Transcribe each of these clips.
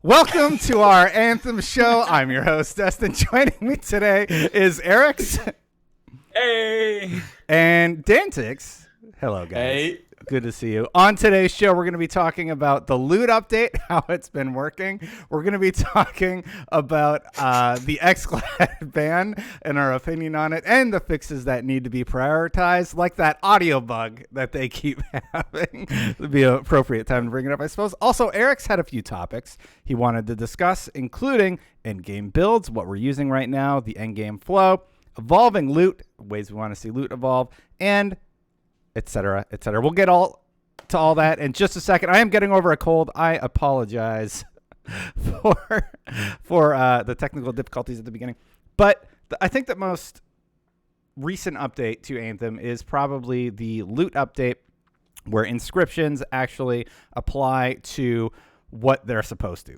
Welcome to our Anthem show. I'm your host, Destin. Joining me today is Arekkz. Hey. And Dantics. Hello, guys. Hey. Good to see you. On today's show, we're going to be talking about the loot update, how it's been working. We're going to be talking about the xGladd ban and our opinion on it, and the fixes that need to be prioritized, like that audio bug that they keep having. It'd be an appropriate time to bring it up, I suppose. Also, Arekkz had a few topics he wanted to discuss, including endgame builds, what we're using right now, the endgame flow, evolving loot, ways we want to see loot evolve, and etc., etc. We'll get to all that in just a second. I am getting over a cold. I apologize for the technical difficulties at the beginning. But I think the most recent update to Anthem is probably the loot update, where inscriptions actually apply to what they're supposed to.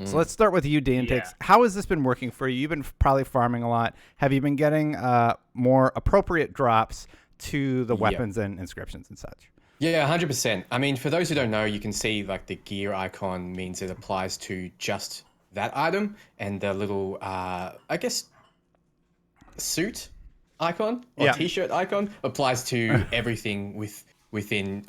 So let's start with you, Dantics. Yeah. How has this been working for you? You've been probably farming a lot. Have you been getting more appropriate drops to the weapons and inscriptions and such? Yeah, 100%. I mean, for those who don't know, you can see like the gear icon means it applies to just that item, and the little, I guess, suit icon or t-shirt icon applies to everything within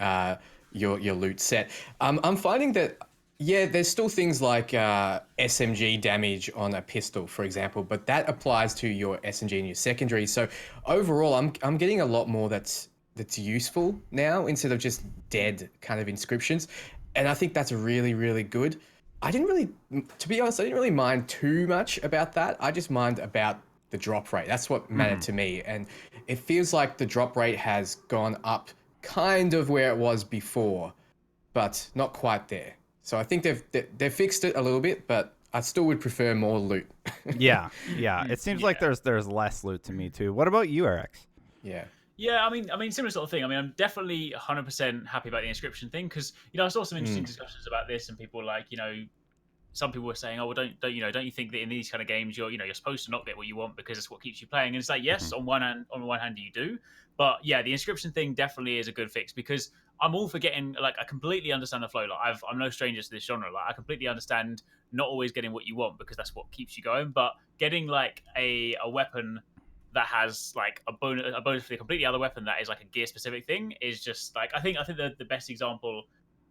your loot set. I'm finding that, yeah, there's still things like SMG damage on a pistol, for example, but that applies to your SMG and your secondary. So overall, I'm getting a lot more that's useful now instead of just dead kind of inscriptions, and I think that's really, really good. To be honest, I didn't really mind too much about that. I just mind about the drop rate. That's what mattered to me, and it feels like the drop rate has gone up kind of where it was before, but not quite there. So I think they've fixed it a little bit, but I still would prefer more loot. Yeah. It seems like there's less loot to me too. What about you, Arekkz? Yeah, I mean, similar sort of thing. I mean, I'm definitely 100% happy about the inscription thing, because I saw some interesting discussions about this, and people like, some people were saying, oh, well, don't you think that in these kind of games you're supposed to not get what you want because it's what keeps you playing? And it's like, yes, on one hand you do, but yeah, the inscription thing definitely is a good fix, because I'm all for getting, like, I completely understand the flow. Like, I'm no stranger to this genre. Like, I completely understand not always getting what you want, because that's what keeps you going. But getting like a weapon that has like a bonus for the completely other weapon that is like a gear specific thing is just like, I think the best example.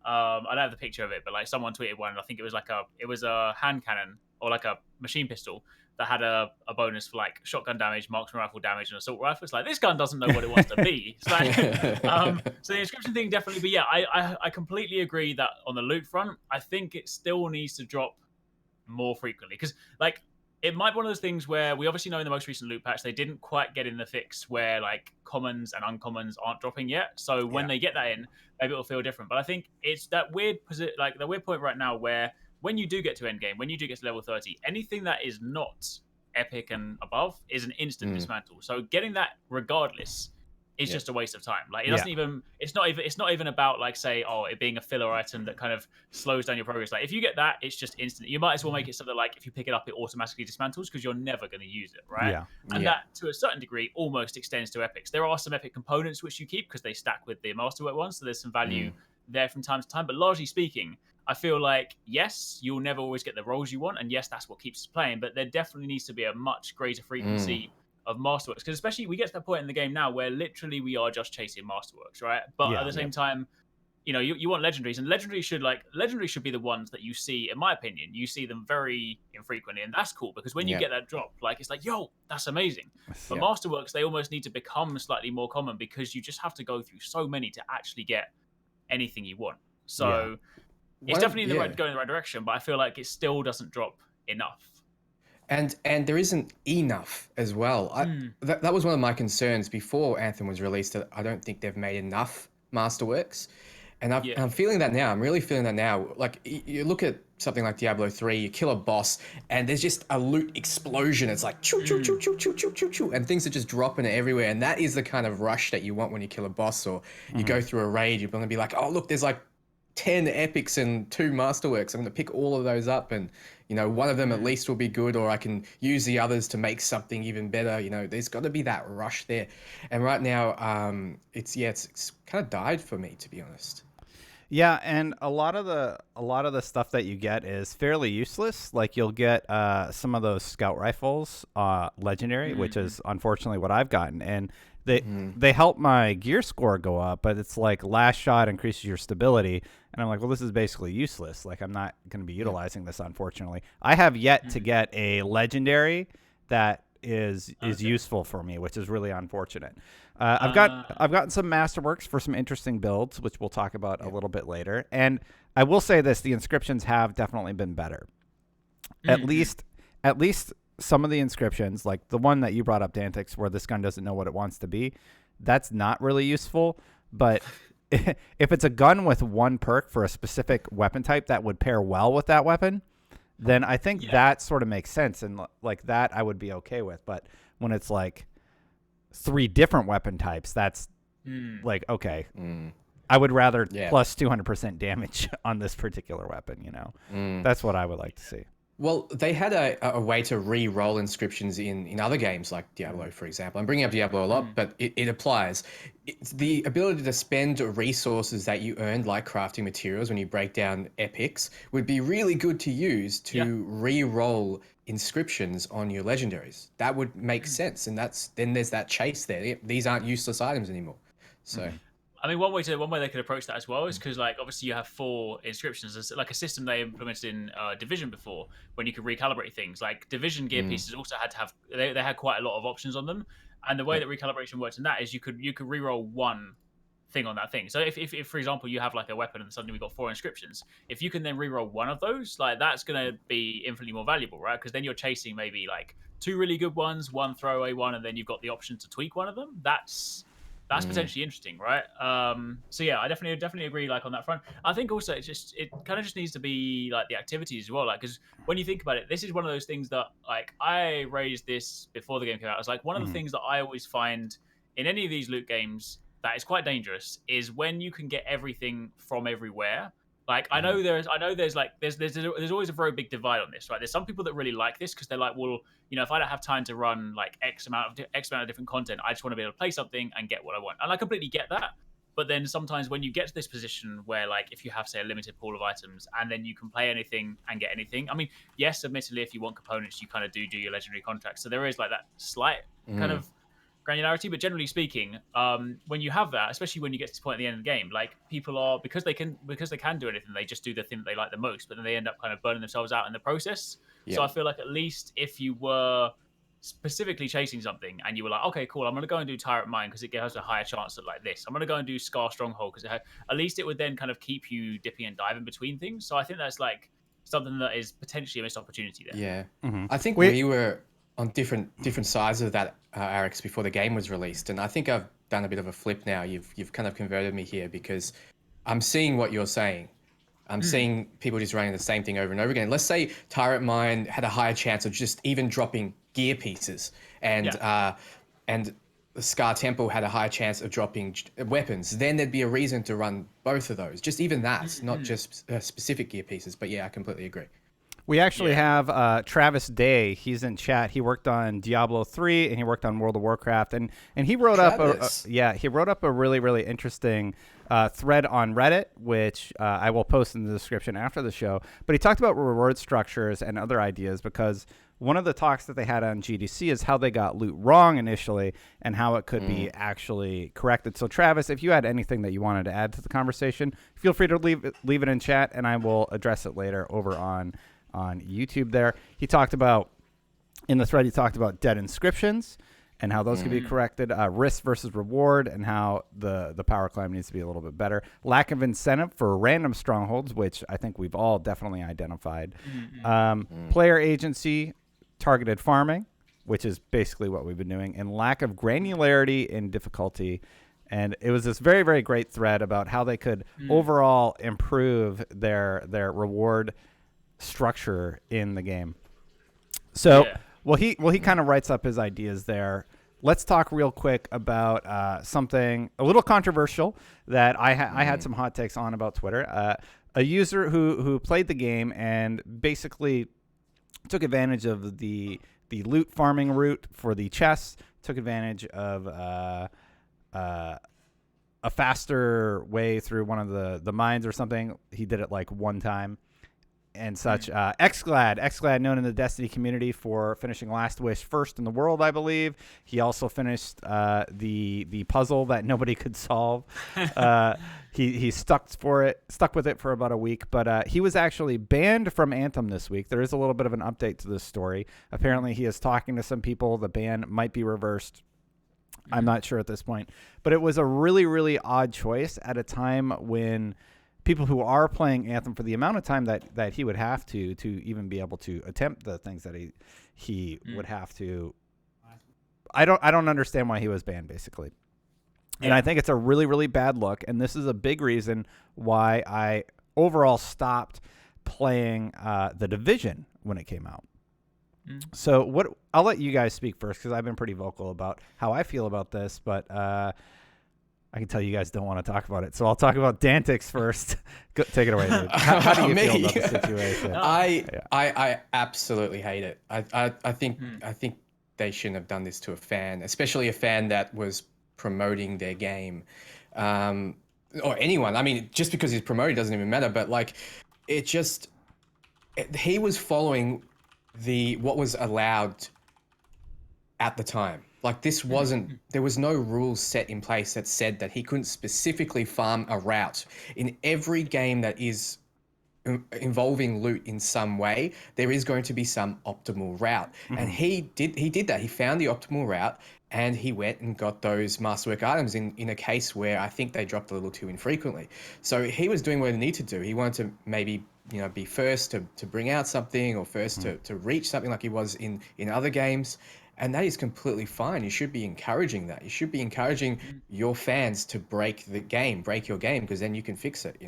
I don't have the picture of it, but like someone tweeted one. I think it was a hand cannon or like a machine pistol that had a bonus for like shotgun damage, marksman rifle damage, and assault rifle. It's like, this gun doesn't know what it wants to be. It's like, so the inscription thing definitely. But yeah, I completely agree that on the loot front, I think it still needs to drop more frequently, because like, it might be one of those things where we obviously know in the most recent loot patch they didn't quite get in the fix where like commons and uncommons aren't dropping yet. So when they get that in, maybe it'll feel different. But I think it's that weird point right now where when you do get to endgame, when you do get to level 30, anything that is not epic and above is an instant dismantle. So getting that regardless is just a waste of time. Like, it doesn't even, it's not even about like, say, it being a filler item that kind of slows down your progress. Like, if you get that, it's just instant. You might as well make it something like, if you pick it up, it automatically dismantles, because you're never going to use it, right? And that, to a certain degree, almost extends to epics. There are some epic components which you keep because they stack with the masterwork ones, so there's some value there from time to time. But largely speaking, I feel like, yes, you'll never always get the roles you want, and yes, that's what keeps us playing, but there definitely needs to be a much greater frequency of masterworks, because especially we get to that point in the game now where literally we are just chasing masterworks, right? But at the same time, you want legendaries, and legendaries should be the ones that you see, in my opinion, you see them very infrequently, and that's cool, because when you get that drop, like, it's like, yo, that's amazing. But masterworks, they almost need to become slightly more common, because you just have to go through so many to actually get anything you want. So it's definitely going in the right direction, but I feel like it still doesn't drop enough. And there isn't enough as well. That was one of my concerns before Anthem was released, that I don't think they've made enough masterworks. And I'm feeling that now. I'm really feeling that now. Like, you look at something like Diablo 3, you kill a boss, and there's just a loot explosion. It's like, choo, choo, choo, choo, choo, choo, choo, choo, and things are just dropping everywhere. And that is the kind of rush that you want when you kill a boss, or you go through a raid. You're going to be like, oh, look, there's like 10 epics and 2 masterworks. I'm going to pick all of those up, and one of them at least will be good, or I can use the others to make something even better. There's got to be that rush there. And right now, it's kind of died for me, to be honest. Yeah, and a lot of the stuff that you get is fairly useless. Like you'll get some of those scout rifles legendary, which is unfortunately what I've gotten, and they help my gear score go up, but it's like last shot increases your stability, and I'm like, well, this is basically useless. Like I'm not going to be utilizing this, unfortunately. I have yet to get a legendary that is useful for me, which is really unfortunate. I've gotten some masterworks for some interesting builds, which we'll talk about a little bit later. And I will say this: the inscriptions have definitely been better. At least some of the inscriptions, like the one that you brought up, Dantics, where this gun doesn't know what it wants to be, that's not really useful. But if it's a gun with one perk for a specific weapon type that would pair well with that weapon, then I think that sort of makes sense, and like that I would be okay with. But when it's like 3 different weapon types, that's like, okay, I would rather plus 200% damage on this particular weapon, you know. That's what I would like to see. Well, they had a way to re-roll inscriptions in other games like Diablo, for example. I'm bringing up Diablo a lot, but it applies. It's the ability to spend resources that you earned, like crafting materials when you break down epics, would be really good to use to re-roll inscriptions on your legendaries. That would make sense, and then there's that chase there. These aren't useless items anymore. So. I mean, one way they could approach that as well is because, like, obviously you have 4 inscriptions. There's like a system they implemented in Division before, when you could recalibrate things. Like Division gear pieces also had to have they had quite a lot of options on them, and the way that recalibration works in that is you could reroll one thing on that thing. So if for example you have like a weapon and suddenly we've got 4 inscriptions, if you can then reroll one of those, like that's gonna be infinitely more valuable, right? Because then you're chasing maybe like 2 really good ones, 1 throwaway one, and then you've got the option to tweak one of them. That's potentially interesting, right? So yeah, I definitely agree. Like on that front, I think also it kind of just needs to be like the activities as well. Like because when you think about it, this is one of those things that like I raised this before the game came out. I was like, one of the things that I always find in any of these loot games that is quite dangerous is when you can get everything from everywhere. Like I know there's always a very big divide on this, right? There's some people that really like this because they're like, well, you know, if I don't have time to run like X amount of different content, I just want to be able to play something and get what I want. And I completely get that. But then sometimes when you get to this position where like if you have say a limited pool of items and then you can play anything and get anything. I mean, yes, admittedly, if you want components, you kind of do your legendary contracts. So there is like that slight kind of granularity, but generally speaking, when you have that, especially when you get to the point at the end of the game, like people are because they can do anything, they just do the thing that they like the most, but then they end up kind of burning themselves out in the process. So I feel like at least if you were specifically chasing something and you were like, okay, cool, I'm gonna go and do Tyrant Mine because it has a higher chance at like this. I'm gonna go and do Scar Stronghold because at least it would then kind of keep you dipping and diving between things. So I think that's like something that is potentially a missed opportunity there. Yeah, I think we were on different sides of that Arekkz before the game was released, and I think I've done a bit of a flip now. You've kind of converted me here because I'm seeing what you're saying. I'm seeing people just running the same thing over and over again. Let's say Tyrant Mine had a higher chance of just even dropping gear pieces, and the Scar Temple had a higher chance of dropping weapons. Then there'd be a reason to run both of those. Just even that, not just specific gear pieces. But yeah, I completely agree. We actually have Travis Day. He's in chat. He worked on Diablo 3 and he worked on World of Warcraft, and he wrote up a really, really interesting thread on Reddit, which I will post in the description after the show. But he talked about reward structures and other ideas because one of the talks that they had on GDC is how they got loot wrong initially and how it could be actually corrected. So Travis, if you had anything that you wanted to add to the conversation, feel free to leave it in chat and I will address it later over on YouTube there. He talked about, in the thread, he talked about dead inscriptions and how those could be corrected, risk versus reward, and how the power climb needs to be a little bit better. Lack of incentive for random strongholds, which I think we've all definitely identified. Player agency, targeted farming, which is basically what we've been doing, and lack of granularity in difficulty. And it was this very, very great thread about how they could overall improve their reward structure in the game. So he kind of writes up his ideas there. Let's talk real quick about something a little controversial that I had some hot takes on about Twitter. A user who played the game and basically took advantage of the loot farming route for the chests, took advantage of a faster way through one of the mines or something. He did it like one time and such. xGladd, known in the Destiny community for finishing Last Wish first in the world, I believe. He also finished the puzzle that nobody could solve. He stuck with it for about a week, but he was actually banned from Anthem this week. There is a little bit of an update to this story. Apparently, he is talking to some people. The ban might be reversed. I'm not sure at this point, but it was a really, really odd choice at a time when people who are playing Anthem, for the amount of time that he would have to even be able to attempt the things that he would have to. I don't understand why he was banned, basically. And I think it's a really, really bad look. And this is a big reason why I overall stopped playing The Division when it came out. So I'll let you guys speak first, because I've been pretty vocal about how I feel about this, but I can tell you guys don't want to talk about it. So I'll talk about Dantics first. Take it away, dude. How do you feel about the situation? I absolutely hate it. I think they shouldn't have done this to a fan, especially a fan that was promoting their game, or anyone. I mean, just because he's promoting doesn't even matter, but like he was following what was allowed at the time. Like, this wasn't, there was no rules set in place that said that he couldn't specifically farm a route. In every game that is involving loot in some way, there is going to be some optimal route. And he did that. He found the optimal route, and he went and got those masterwork items in a case where I think they dropped a little too infrequently. So he was doing what he needed to do. He wanted to maybe, be first to bring out something, or first to reach something like he was in other games. And that is completely fine. You should be encouraging that. You should be encouraging your fans to break your game, because then you can fix it,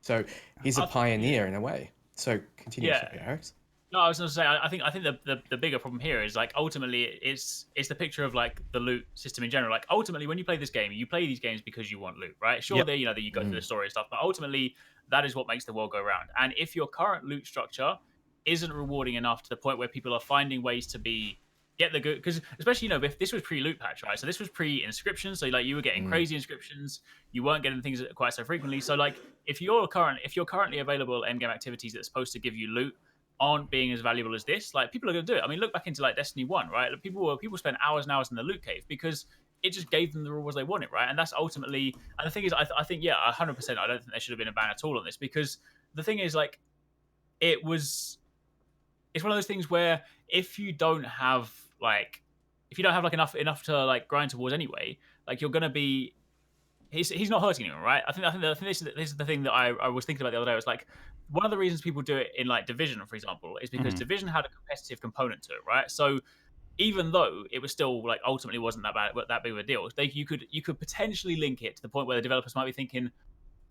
So he's a pioneer in a way. So continue, Arekkz. No, I was going to say, I think the bigger problem here is, like, ultimately it's the picture of, like, the loot system in general. Like, ultimately, when you play this game, you play these games because you want loot, right? Sure, that you go through the story and stuff, but ultimately that is what makes the world go round. And if your current loot structure isn't rewarding enough to the point where people are finding ways to get the good, because especially if this was pre-loot patch, right? So this was pre-inscriptions, so like you were getting crazy inscriptions, you weren't getting things quite so frequently. So like if your currently available endgame activities that are supposed to give you loot aren't being as valuable as this, like people are going to do it. I mean, look back into like Destiny 1, right? Like, people spent hours and hours in the loot cave because it just gave them the rewards they wanted, right? And that's ultimately, and the thing is, I think 100%, I don't think there should have been a ban at all on this, because the thing is, like, it's one of those things where if you don't have enough to like grind towards anyway, like you're gonna be, he's not hurting anyone, right? I think this is the thing that I was thinking about the other day. It was like, one of the reasons people do it in like Division, for example, is because Division had a competitive component to it, right? So even though it was still like ultimately wasn't that big of a deal, you could potentially link it to the point where the developers might be thinking,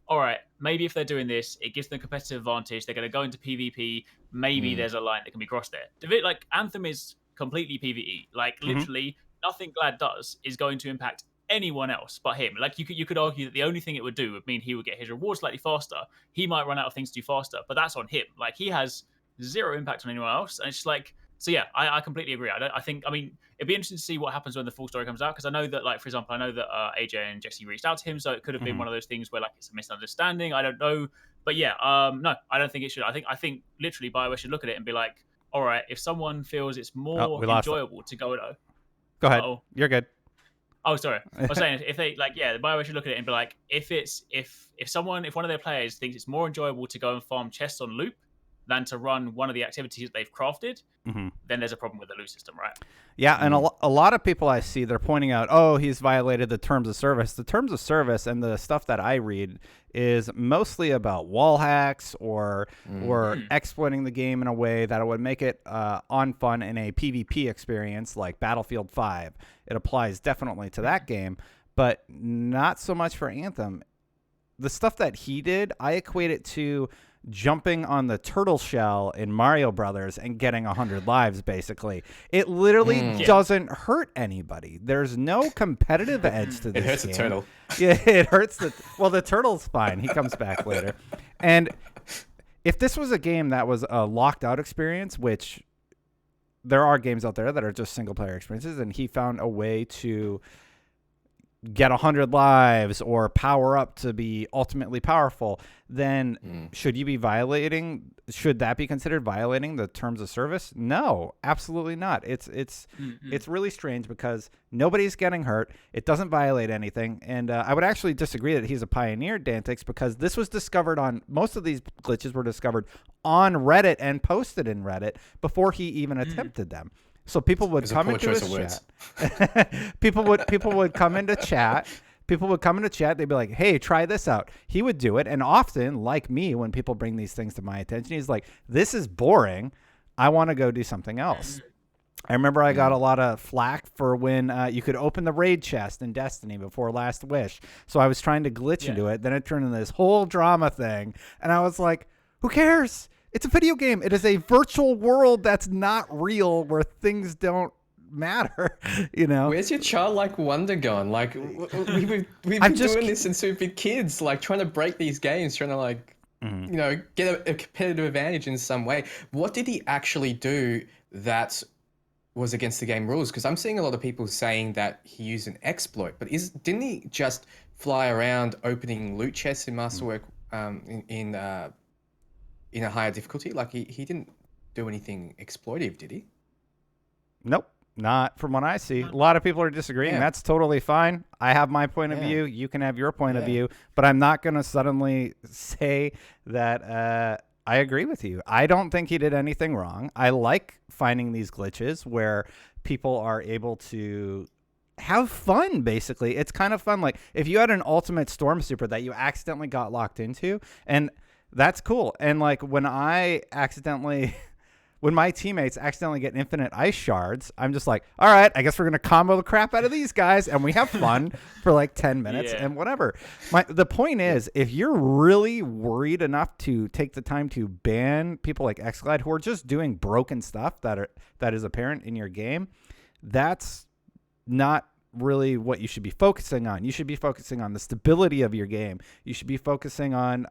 all right, maybe if they're doing this, it gives them a competitive advantage. They're going to go into PvP. Maybe there's a line that can be crossed there. Like, Anthem is completely PvE. Like, literally, nothing Gladd does is going to impact anyone else but him. Like, you could argue that the only thing it would do would mean he would get his reward slightly faster. He might run out of things to do faster, but that's on him. Like, he has zero impact on anyone else. And it's just like, so yeah, I completely agree. I mean, it'd be interesting to see what happens when the full story comes out, because I know that, like, for example, AJ and Jesse reached out to him, so it could have been one of those things where, like, it's a misunderstanding. I don't know, but yeah, no, I don't think it should. I think literally BioWare should look at it and be like, all right, if someone feels it's more enjoyable to go at, go ahead, you're good. Oh, sorry. I was saying, if they the BioWare should look at it and be like, if one of their players thinks it's more enjoyable to go and farm chests on loop than to run one of the activities that they've crafted, then there's a problem with the loot system, right? Yeah, and a lot of people I see, they're pointing out, oh, he's violated the terms of service. The terms of service and the stuff that I read is mostly about wall hacks or exploiting the game in a way that it would make it on fun in a PvP experience like Battlefield 5. It applies definitely to that game, but not so much for Anthem. The stuff that he did, I equate it to jumping on the turtle shell in Mario Brothers and getting 100 lives, basically. It literally doesn't hurt anybody. There's no competitive edge to this. It hurts game. the turtle. Yeah, it hurts the turtle's fine. He comes back later. And if this was a game that was a locked out experience, which there are games out there that are just single player experiences, and he found a way to get 100 lives or power up to be ultimately powerful, then should that be considered violating the terms of service? No, absolutely not. It's really strange because nobody's getting hurt. It doesn't violate anything. And I would actually disagree that he's a pioneer, Dantics, because this was discovered most of these glitches were discovered on Reddit and posted in Reddit before he even attempted them. So people would come into his chat. people would come into chat. People would come into chat. They'd be like, "Hey, try this out." He would do it, and often, like me, when people bring these things to my attention, he's like, "This is boring. I want to go do something else." I remember I got a lot of flack for when you could open the raid chest in Destiny before Last Wish. So I was trying to glitch into it. Then it turned into this whole drama thing, and I was like, "Who cares? It's a video game. It is a virtual world that's not real where things don't matter." Where's your childlike wonder gone? Like, we've been doing this since we've been kids, like trying to break these games, trying to get a competitive advantage in some way. What did he actually do that was against the game rules? Because I'm seeing a lot of people saying that he used an exploit, but didn't he just fly around opening loot chests in Masterwork in a higher difficulty? Like he didn't do anything exploitive, did he? Nope, not from what I see. A lot of people are disagreeing. Yeah. That's totally fine. I have my point of view. You can have your point of view, but I'm not going to suddenly say that I agree with you. I don't think he did anything wrong. I like finding these glitches where people are able to have fun, basically. It's kind of fun. Like if you had an ultimate storm super that you accidentally got locked into, and that's cool. And like when my teammates accidentally get infinite ice shards, I'm just like, all right, I guess we're going to combo the crap out of these guys. And we have fun for like 10 minutes and whatever. The point is, if you're really worried enough to take the time to ban people like xGladd who are just doing broken stuff that is apparent in your game, that's not really what you should be focusing on. You should be focusing on the stability of your game. You should be focusing on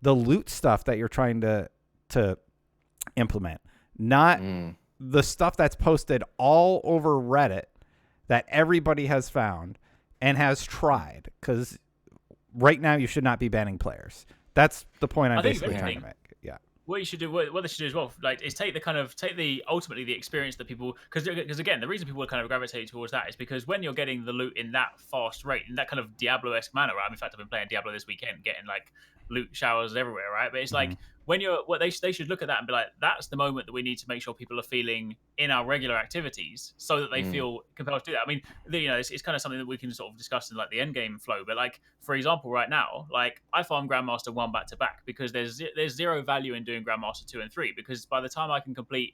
the loot stuff that you're trying to implement, not the stuff that's posted all over Reddit that everybody has found and has tried. Because right now you should not be banning players. That's the point I'm basically trying to make. Yeah. What you should do, what they should do as well, like, is ultimately the experience that people, because again, the reason people kind of gravitate towards that is because when you're getting the loot in that fast rate, in that kind of Diablo-esque manner, right? In fact, I've been playing Diablo this weekend, getting like loot showers everywhere, right? But it's like when they should look at that and be like, that's the moment that we need to make sure people are feeling in our regular activities, so that they feel compelled to do that. I mean, it's kind of something that we can sort of discuss in like the end game flow. But like, for example, right now, like I farm Grandmaster 1 back to back because there's zero value in doing Grandmaster 2 and 3, because by the time I can complete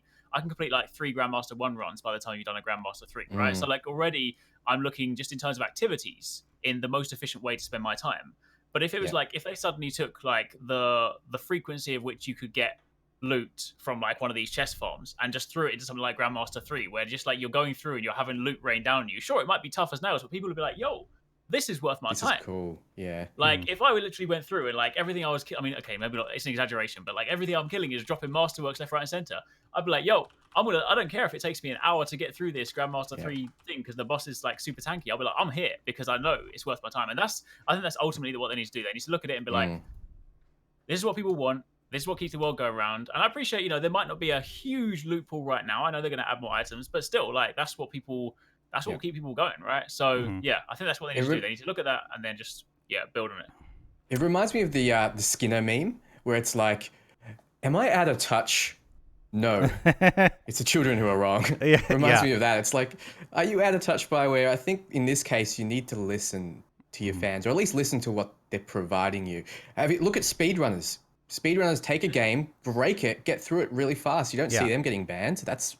like 3 Grandmaster 1 runs by the time you've done a Grandmaster 3, right? So like already I'm looking just in terms of activities in the most efficient way to spend my time. But if it was like, if they suddenly took like the frequency of which you could get loot from like one of these chest farms and just threw it into something like Grandmaster 3, where just like you're going through and you're having loot rain down on you. Sure, it might be tough as nails, but people would be like, yo, this is worth my time. This is cool. Yeah. Like if I literally went through and like everything I was, okay, maybe not, it's an exaggeration, but like everything I'm killing is dropping Masterworks left, right, and center. I'd be like, yo, I don't care if it takes me an hour to get through this Grandmaster 3 thing because the boss is like super tanky. I'll be like, I'm here because I know it's worth my time. And I think that's ultimately what they need to do. They need to look at it and be like, this is what people want. This is what keeps the world going around. And I appreciate, there might not be a huge loot pool right now. I know they're going to add more items, but still, like, that's what will keep people going, right? So, I think that's what they need to do. They need to look at that and then just, build on it. It reminds me of the Skinner meme where it's like, am I out of touch? No, it's the children who are wrong. It reminds me of that. It's like, are you out of touch by where I think in this case you need to listen to your fans, or at least listen to what they're providing you. Look at speedrunners. Speedrunners take a game, break it, get through it really fast. You don't see them getting banned. That's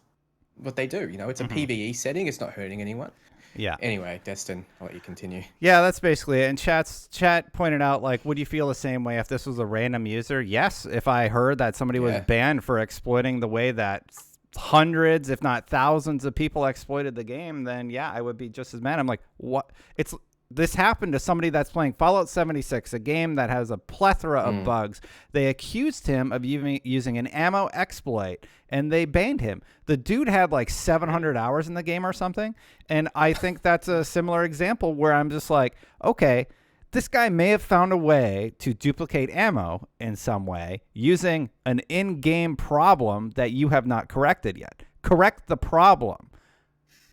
what they do. It's a PvE setting. It's not hurting anyone. Yeah. Anyway, Destin, I'll let you continue. Yeah, that's basically it. And chat pointed out, like, would you feel the same way if this was a random user? Yes. If I heard that somebody was banned for exploiting the way that hundreds, if not thousands of people exploited the game, then I would be just as mad. I'm like, what? this happened to somebody that's playing Fallout 76, a game that has a plethora of bugs. They accused him of using an ammo exploit, and they banned him. The dude had like 700 hours in the game or something, and I think that's a similar example where I'm just like, okay, this guy may have found a way to duplicate ammo in some way using an in-game problem that you have not corrected yet. Correct the problem.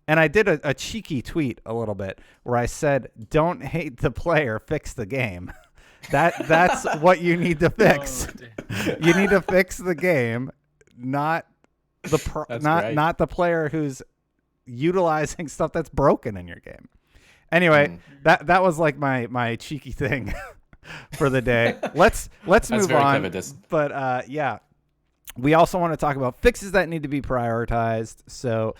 And I did a cheeky tweet a little bit where I said, don't hate the player, fix the game. That's what you need to fix. You need to fix the game, not not the player who's utilizing stuff that's broken in your game. Anyway, that was like my cheeky thing for the day. Let's move on. But yeah, we also want to talk about fixes that need to be prioritized. So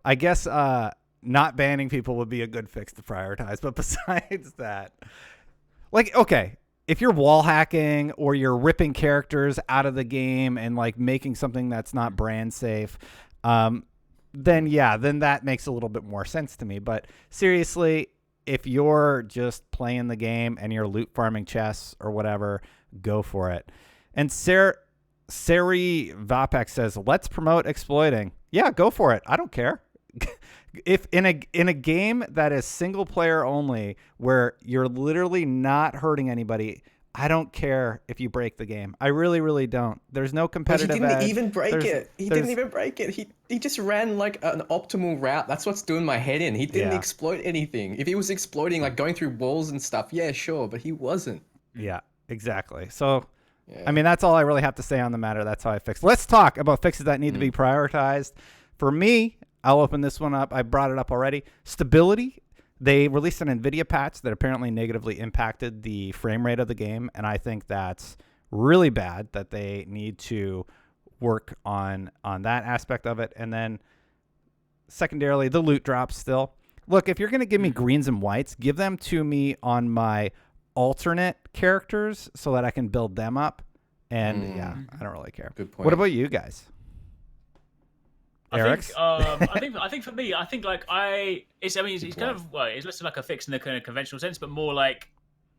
I guess not banning people would be a good fix to prioritize. But besides that, like, okay, if you're wall hacking or you're ripping characters out of the game and like making something that's not brand safe, then that makes a little bit more sense to me. But seriously, if you're just playing the game and you're loot farming chests or whatever, go for it. And Sari Vapek says, let's promote exploiting. Yeah, go for it. I don't care. If in a game that is single player only, where you're literally not hurting anybody, I don't care if you break the game. I really, really don't. There's no competitive edge. He didn't even break it. He didn't even break it. He just ran like an optimal route. That's what's doing my head in. He didn't exploit anything. If he was exploiting, like going through walls and stuff, yeah, sure, but he wasn't. Yeah, exactly. So, I mean, that's all I really have to say on the matter. That's how I fix. Let's talk about fixes that need to be prioritized. For me, I'll open this one up. I brought it up already. Stability. They released an NVIDIA patch that apparently negatively impacted the frame rate of the game, and I think that's really bad that they need to work on that aspect of it. And then secondarily, the loot drops still. Look, if you're going to give me greens and whites, give them to me on my alternate characters so that I can build them up. And I don't really care. Good point. What about you guys? Arekkz? I think for me, I think like it's kind of it's less like a fix in the kind of conventional sense, but more like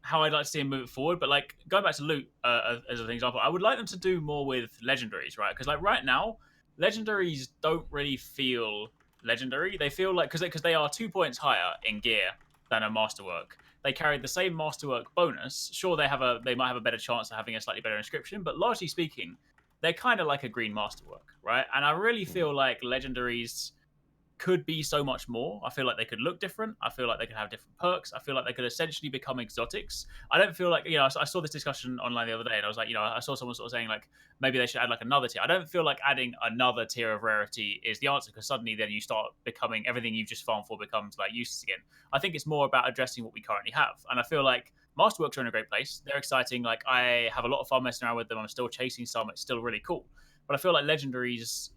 how I'd like to see him move forward. But like going back to loot as an example, I would like them to do more with legendaries, right? Because like right now, legendaries don't really feel legendary. They feel like because they are 2 points higher in gear than a masterwork. They carry the same masterwork bonus. Sure, they might have a better chance of having a slightly better inscription, but largely speaking, they're kind of like a green masterwork, right? And I really feel like legendaries could be so much more. I feel like they could look different. I feel like they could have different perks. I feel like they could essentially become exotics. I don't feel like, I saw this discussion online the other day and I was like, I saw someone sort of saying like, maybe they should add like another tier. I don't feel like adding another tier of rarity is the answer, because suddenly then you start becoming, everything you've just farmed for becomes like useless again. I think it's more about addressing what we currently have. And I feel like Masterworks are in a great place. They're exciting. Like I have a lot of fun messing around with them. I'm still chasing some. It's still really cool. But I feel like legendaries,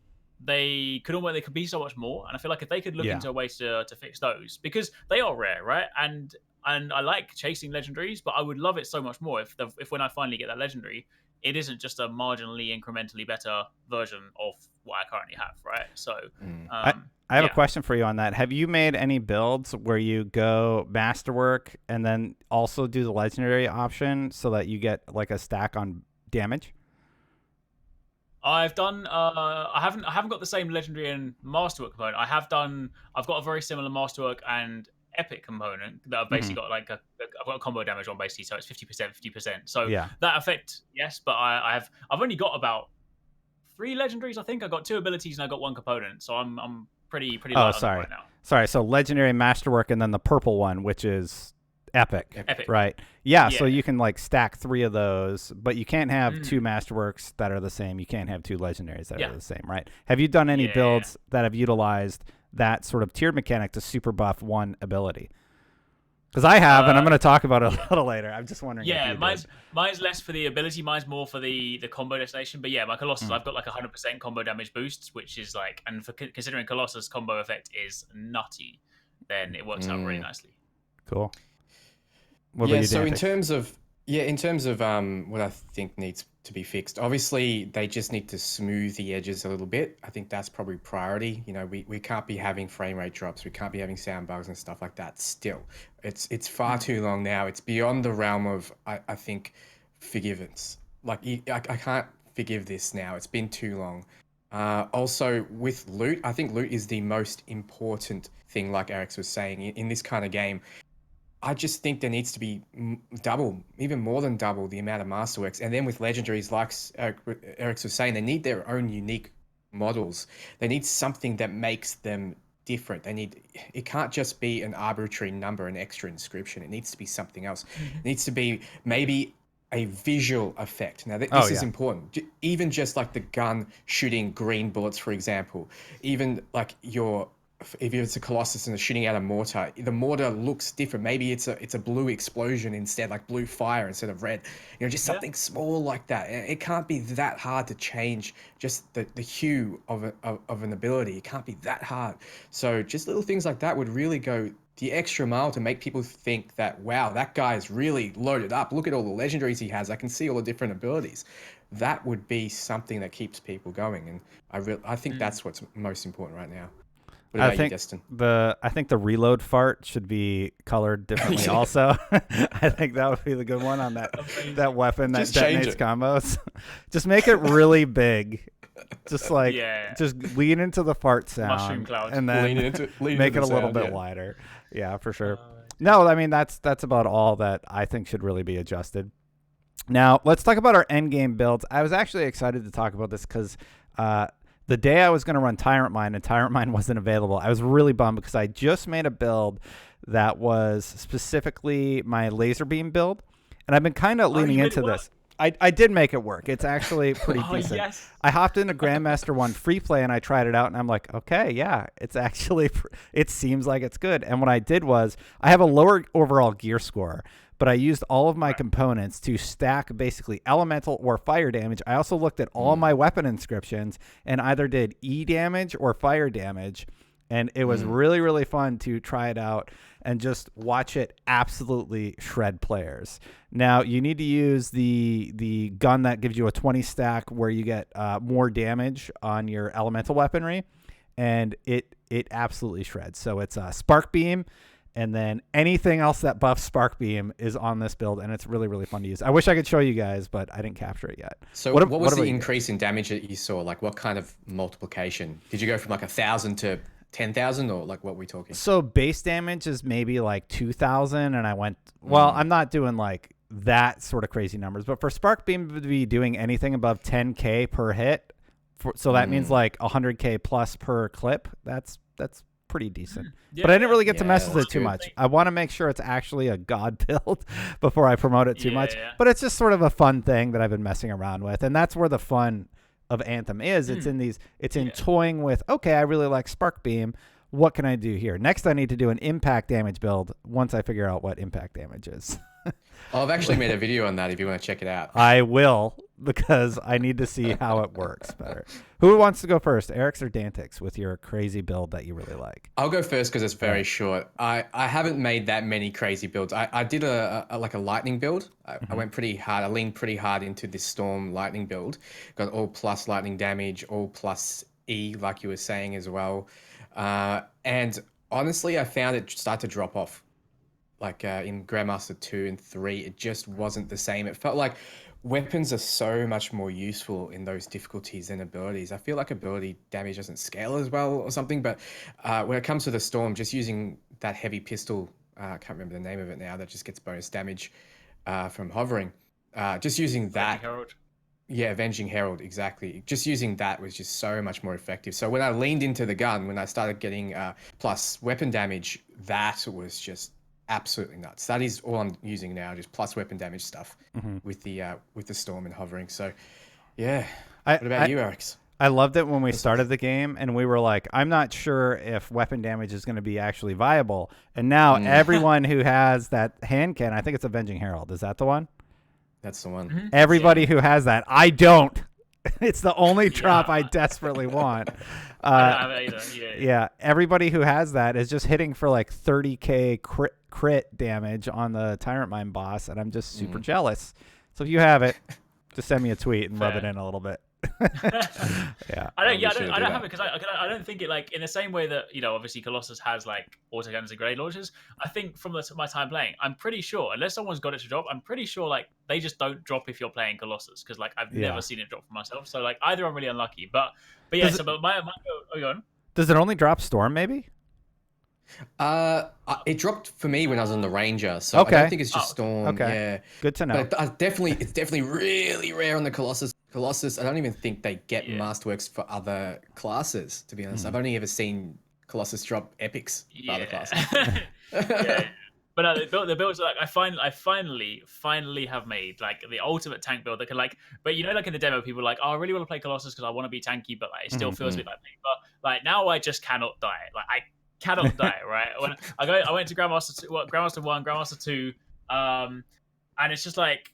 they could be so much more. And I feel like if they could look into a way to fix those, because they are rare, right? And I like chasing legendaries, but I would love it so much more if when I finally get that legendary, it isn't just a marginally incrementally better version of what I currently have, right? So I have a question for you on that. Have you made any builds where you go masterwork and then also do the legendary option so that you get like a stack on damage? I've done. I haven't got the same legendary and masterwork component. I've got a very similar masterwork and epic component that I've basically got like I've got a combo damage on basically, so it's 50%. So that effect, yes, but I've only got about 3 legendaries. I think I got 2 abilities and I got 1 component, so I'm pretty light on them right now. Sorry, so legendary, masterwork, and then the purple one, which is epic. Right? Yeah, so you can like stack 3 of those, but you can't have 2 masterworks that are the same. You can't have 2 legendaries that are the same, right? Have you done any builds that have utilized that sort of tiered mechanic to super buff 1 ability? Because I have, and I'm going to talk about it a little later. I'm just wondering. Yeah, mine's less for the ability. Mine's more for the combo destination. But yeah, my Colossus, I've got like 100% combo damage boosts, which is like, and for considering Colossus combo effect is nutty, then it works out really nicely. Cool. What about you, so Dantics? in terms of what I think needs to be fixed. Obviously, they just need to smooth the edges a little bit. I think that's probably priority. You know, we can't be having frame rate drops. We can't be having sound bugs and stuff like that still. It's far too long now. It's beyond the realm of, I think, forgivance. Like, I can't forgive this now. It's been too long. Also, with loot, I think loot is the most important thing, like Arekkz was saying, in this kind of game. I just think there needs to be double, even more than double the amount of masterworks. And then with legendaries, like Arekkz was saying, they need their own unique models. They need something that makes them different. It can't just be an arbitrary number, an extra inscription. It needs to be something else. It needs to be maybe a visual effect. Now, this is important. Even just like the gun shooting green bullets, for example, even like if it's a Colossus and it's shooting out a mortar, the mortar looks different. Maybe it's a blue explosion instead, like blue fire instead of red. You know, just something small like that. It can't be that hard to change just the hue of an ability. It can't be that hard. So just little things like that would really go the extra mile to make people think that, wow, that guy is really loaded up. Look at all the legendaries he has. I can see all the different abilities. That would be something that keeps people going. And I think that's what's most important right now. What about you, Destin? I think the reload fart should be colored differently. Also, I think that would be the good one on that weapon that Just detonates combos. Just make it really big. Just like just lean into the fart sound, mushroom cloud, and then lean make into it a the little sound, bit wider. Yeah, for sure. No, I mean that's about all that I think should really be adjusted. Now let's talk about our end game builds. I was actually excited to talk about this because the day I was going to run Tyrant Mine and Tyrant Mine wasn't available, I was really bummed because I just made a build that was specifically my laser beam build, and I've been kind of leaning into this. I did make it work. It's actually pretty decent. Yes. I hopped into Grandmaster 1 free play and I tried it out and I'm like, okay, yeah, it's actually, it seems like it's good. And what I did was I have a lower overall gear score, but I used all of my components to stack basically elemental or fire damage. I also looked at all my weapon inscriptions and either did E damage or fire damage. And it was really, really fun to try it out and just watch it absolutely shred players. Now, you need to use the gun that gives you a 20 stack where you get more damage on your elemental weaponry, and it absolutely shreds. So it's a Spark Beam, and then anything else that buffs Spark Beam is on this build, and it's really, really fun to use. I wish I could show you guys, but I didn't capture it yet. So what was the increase in damage that you saw? Like, what kind of multiplication? Did you go from like 1,000 to 10,000, or like what we talking? So base damage is maybe like 2,000, and I went, well, I'm not doing like that sort of crazy numbers, but for Spark Beam to be doing anything above 10K per hit, so that means like 100K plus per clip, that's pretty decent. But I didn't really get to mess with it too much. I want to make sure it's actually a god build before I promote it too much, but it's just sort of a fun thing that I've been messing around with, and that's where the fun of Anthem is. It's in toying with, okay, I really like Spark Beam. What can I do here? Next, I need to do an impact damage build once I figure out what impact damage is. I've actually made a video on that if you want to check it out. I will, because I need to see how it works better. Who wants to go first, Arekkz or Dantics, with your crazy build that you really like? I'll go first because it's very short. I haven't made that many crazy builds. I did a lightning build. I went pretty hard. I leaned pretty hard into this storm lightning build. Got all plus lightning damage, all plus E, like you were saying as well. And honestly, I found it start to drop off. Like in Grandmaster 2 and 3, it just wasn't the same. It felt like weapons are so much more useful in those difficulties than abilities. I feel like ability damage doesn't scale as well or something, but when it comes to the storm, just using that heavy pistol, I can't remember the name of it now, that just gets bonus damage from hovering. Just using that. Herald. Yeah, Avenging Herald, exactly. Just using that was just so much more effective. So when I leaned into the gun, when I started getting plus weapon damage, that was just absolutely nuts. That is all I'm using now, just plus weapon damage stuff with the storm and hovering. So, yeah. What about you, Arekkz? I loved it when we started the game, and we were like, I'm not sure if weapon damage is going to be actually viable. And now everyone who has that hand cannon, I think it's Avenging Herald. Is that the one? That's the one. Everybody who has that, I don't. It's the only drop I desperately want. Everybody who has that is just hitting for like 30K crit damage on the Tyrant Mine boss, and I'm just super jealous. So if you have it, Just send me a tweet and rub Fair. it in a little bit. Yeah. I don't. We Yeah, should I do don't have that. it because I don't think it like in the same way that obviously Colossus has like autocannons and grenade launchers. I think from my time playing, I'm pretty sure unless someone's got it to drop, I'm pretty sure like they just don't drop if you're playing Colossus because like I've Yeah. never seen it drop for myself. So like either I'm really unlucky, but yeah. Does So but my oh, go on. Does it only drop Storm, maybe? It dropped for me when I was on the Ranger, so I Okay. don't think it's just Storm. Okay. Yeah, Good to know. but it's definitely really rare on the Colossus. Colossus, I don't even think they get Masterworks for other classes. To be honest, I've only ever seen Colossus drop epics for other classes. Yeah. But the builds like I finally have made like the ultimate tank build that can like, but like in the demo, people were like, oh, I really want to play Colossus because I want to be tanky, but like, it still feels a bit like me. But like now, I just cannot die. Like I cannot die. Right? When I went to Grandmaster 1, Grandmaster 2, and it's just like.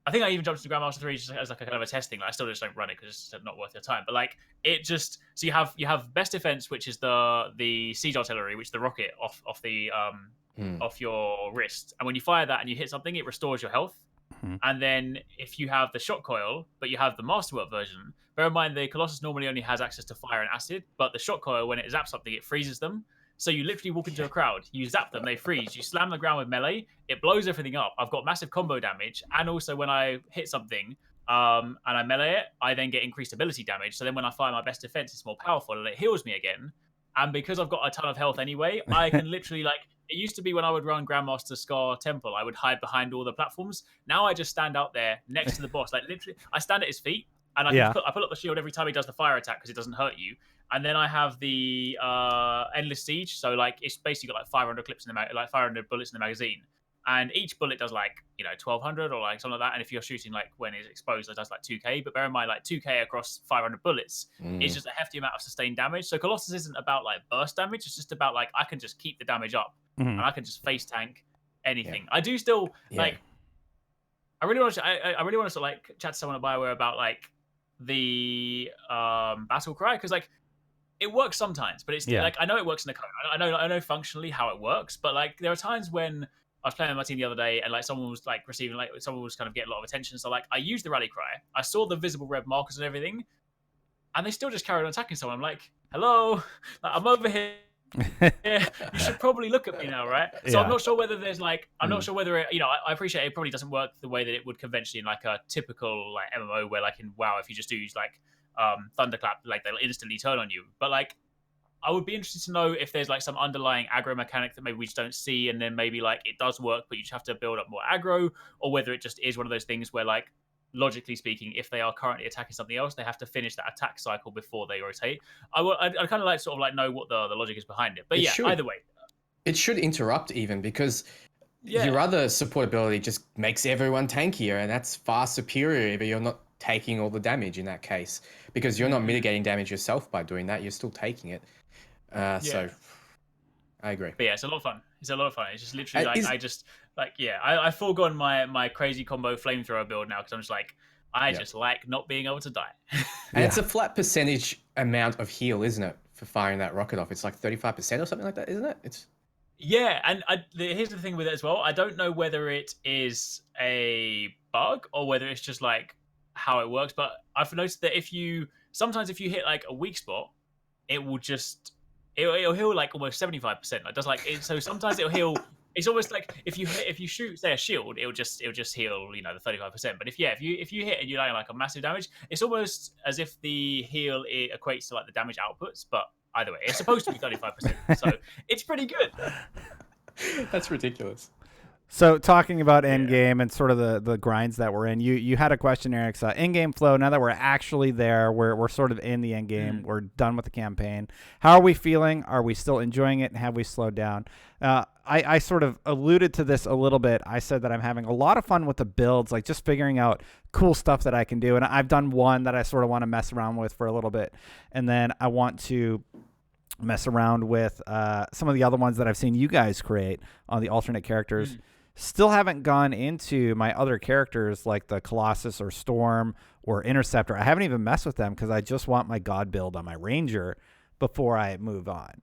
I think I even jumped into Grandmaster 3 just as like a kind of a testing. Like I still just don't run it because it's just not worth your time. But like it just so you have best defense, which is the siege artillery, which is the rocket off the off your wrist, and when you fire that and you hit something, it restores your health. And then if you have the shot coil, but you have the Masterwork version, bear in mind the Colossus normally only has access to fire and acid, but the shot coil when it zaps something, it freezes them. So you literally walk into a crowd, you zap them, they freeze. You slam the ground with melee, it blows everything up. I've got massive combo damage, and also when I hit something and I melee it, I then get increased ability damage. So then when I fire my best defense, it's more powerful and it heals me again. And because I've got a ton of health anyway, I can literally like. It used to be when I would run Grandmaster Scar Temple, I would hide behind all the platforms. Now I just stand out there next to the boss, like literally, I stand at his feet and I put up the shield every time he does the fire attack because it doesn't hurt you. And then I have the endless siege, so like it's basically got like 500 clips in the 500 bullets in the magazine, and each bullet does like 1200 or like something like that. And if you're shooting like when it's exposed, it does like 2k. But bear in mind, like 2k across 500 bullets is just a hefty amount of sustained damage. So Colossus isn't about like burst damage; it's just about like I can just keep the damage up and I can just face tank anything. I do still like. I really want to sort of like chat to someone at BioWare about like the battle cry because like. It works sometimes, but it's like I know it works in the code. I know functionally how it works, but like there are times when I was playing with my team the other day, and like someone was like receiving someone was kind of getting a lot of attention. So like I used the rally cry, I saw the visible red markers and everything, and they still just carried on attacking someone. I'm like, hello, like, I'm over here. Yeah, you should probably look at me now, right? So I'm not sure whether there's like I'm not sure whether it, I appreciate it probably doesn't work the way that it would conventionally in like a typical like MMO where like in WoW if you just do like thunderclap, like they'll instantly turn on you. But like I would be interested to know if there's like some underlying aggro mechanic that maybe we just don't see, and then maybe like it does work but you just have to build up more aggro, or whether it just is one of those things where like logically speaking, if they are currently attacking something else, they have to finish that attack cycle before they rotate. I'd kind of like sort of like know what the logic is behind it. But either way, it should interrupt even because your other support ability just makes everyone tankier, and that's far superior if you're not taking all the damage in that case, because you're not mitigating damage yourself by doing that, you're still taking it. So I agree. But yeah, it's a lot of fun. It's just literally I've foregone my crazy combo flamethrower build now because I'm just like I just like not being able to die. And it's a flat percentage amount of heal, isn't it, for firing that rocket off? It's like 35% or something like that, isn't it? It's and here's the thing with it as well. I don't know whether it is a bug or whether it's just like how it works, but I've noticed that if you hit like a weak spot, it'll heal like almost 75%. It does like it, so sometimes it'll heal. It's almost like if you shoot say a shield, it'll just heal the 35%. But if you hit and you land like a massive damage, it's almost as if the heal equates to like the damage outputs. But either way, it's supposed to be 35%, so it's pretty good. That's ridiculous. So talking about endgame and sort of the grinds that we're in, you had a question, Arekkz. In-game flow, now that we're actually there, we're sort of in the end game, we're done with the campaign. How are we feeling? Are we still enjoying it? And have we slowed down? I sort of alluded to this a little bit. I said that I'm having a lot of fun with the builds, like just figuring out cool stuff that I can do. And I've done one that I sort of want to mess around with for a little bit. And then I want to mess around with some of the other ones that I've seen you guys create on the alternate characters. Still haven't gone into my other characters like the Colossus or Storm or Interceptor. I haven't even messed with them because I just want my God build on my Ranger before I move on.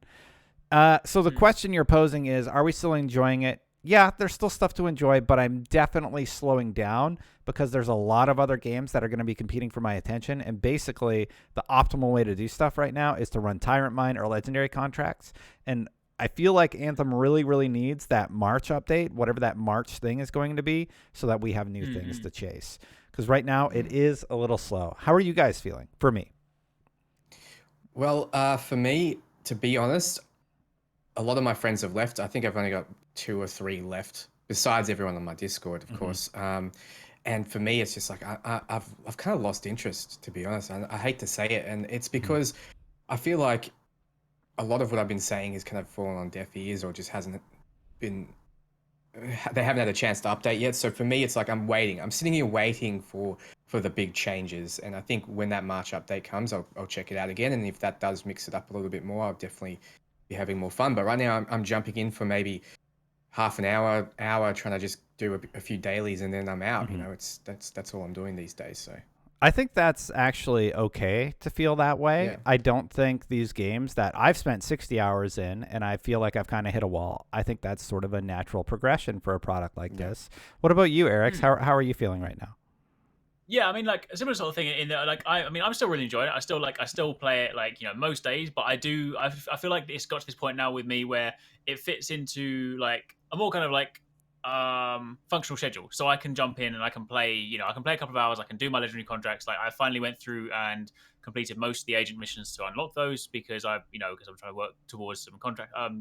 So the question you're posing is, are we still enjoying it? yeah, there's still stuff to enjoy, but I'm definitely slowing down because there's a lot of other games that are going to be competing for my attention. And basically, the optimal way to do stuff right now is to run Tyrant Mine or Legendary contracts. And I feel like Anthem really, really needs that March update, whatever that March thing is going to be, so that we have new things to chase. Because right now, it is a little slow. How are you guys feeling? For me. Well, for me, to be honest, a lot of my friends have left. I think I've only got 2 or 3 left, besides everyone on my Discord, of course. And for me, it's just like I've kind of lost interest, to be honest. I hate to say it, and it's because I feel like a lot of what I've been saying is kind of fallen on deaf ears, or just hasn't been. They haven't had a chance to update yet. So for me, it's like I'm waiting. I'm sitting here waiting for the big changes. And I think when that March update comes, I'll check it out again. And if that does mix it up a little bit more, I'll definitely be having more fun. But right now, I'm jumping in for maybe half an hour, trying to just do a few dailies, and then I'm out. You know, that's all I'm doing these days. So I think that's actually okay to feel that way. Yeah. I don't think these games that I've spent 60 hours in and I feel like I've kind of hit a wall. I think that's sort of a natural progression for a product like this. What about you, Arekkz? How are you feeling right now? Yeah, I mean, like a similar sort of thing in that, like I mean, I'm still really enjoying it. I still play it like, you know, most days, but I feel like it's got to this point now with me where it fits into like a more kind of like functional schedule. So I can jump in and I can play, you know, I can play a couple of hours, I can do my legendary contracts. Like I finally went through and completed most of the agent missions to unlock those because because I'm trying to work towards some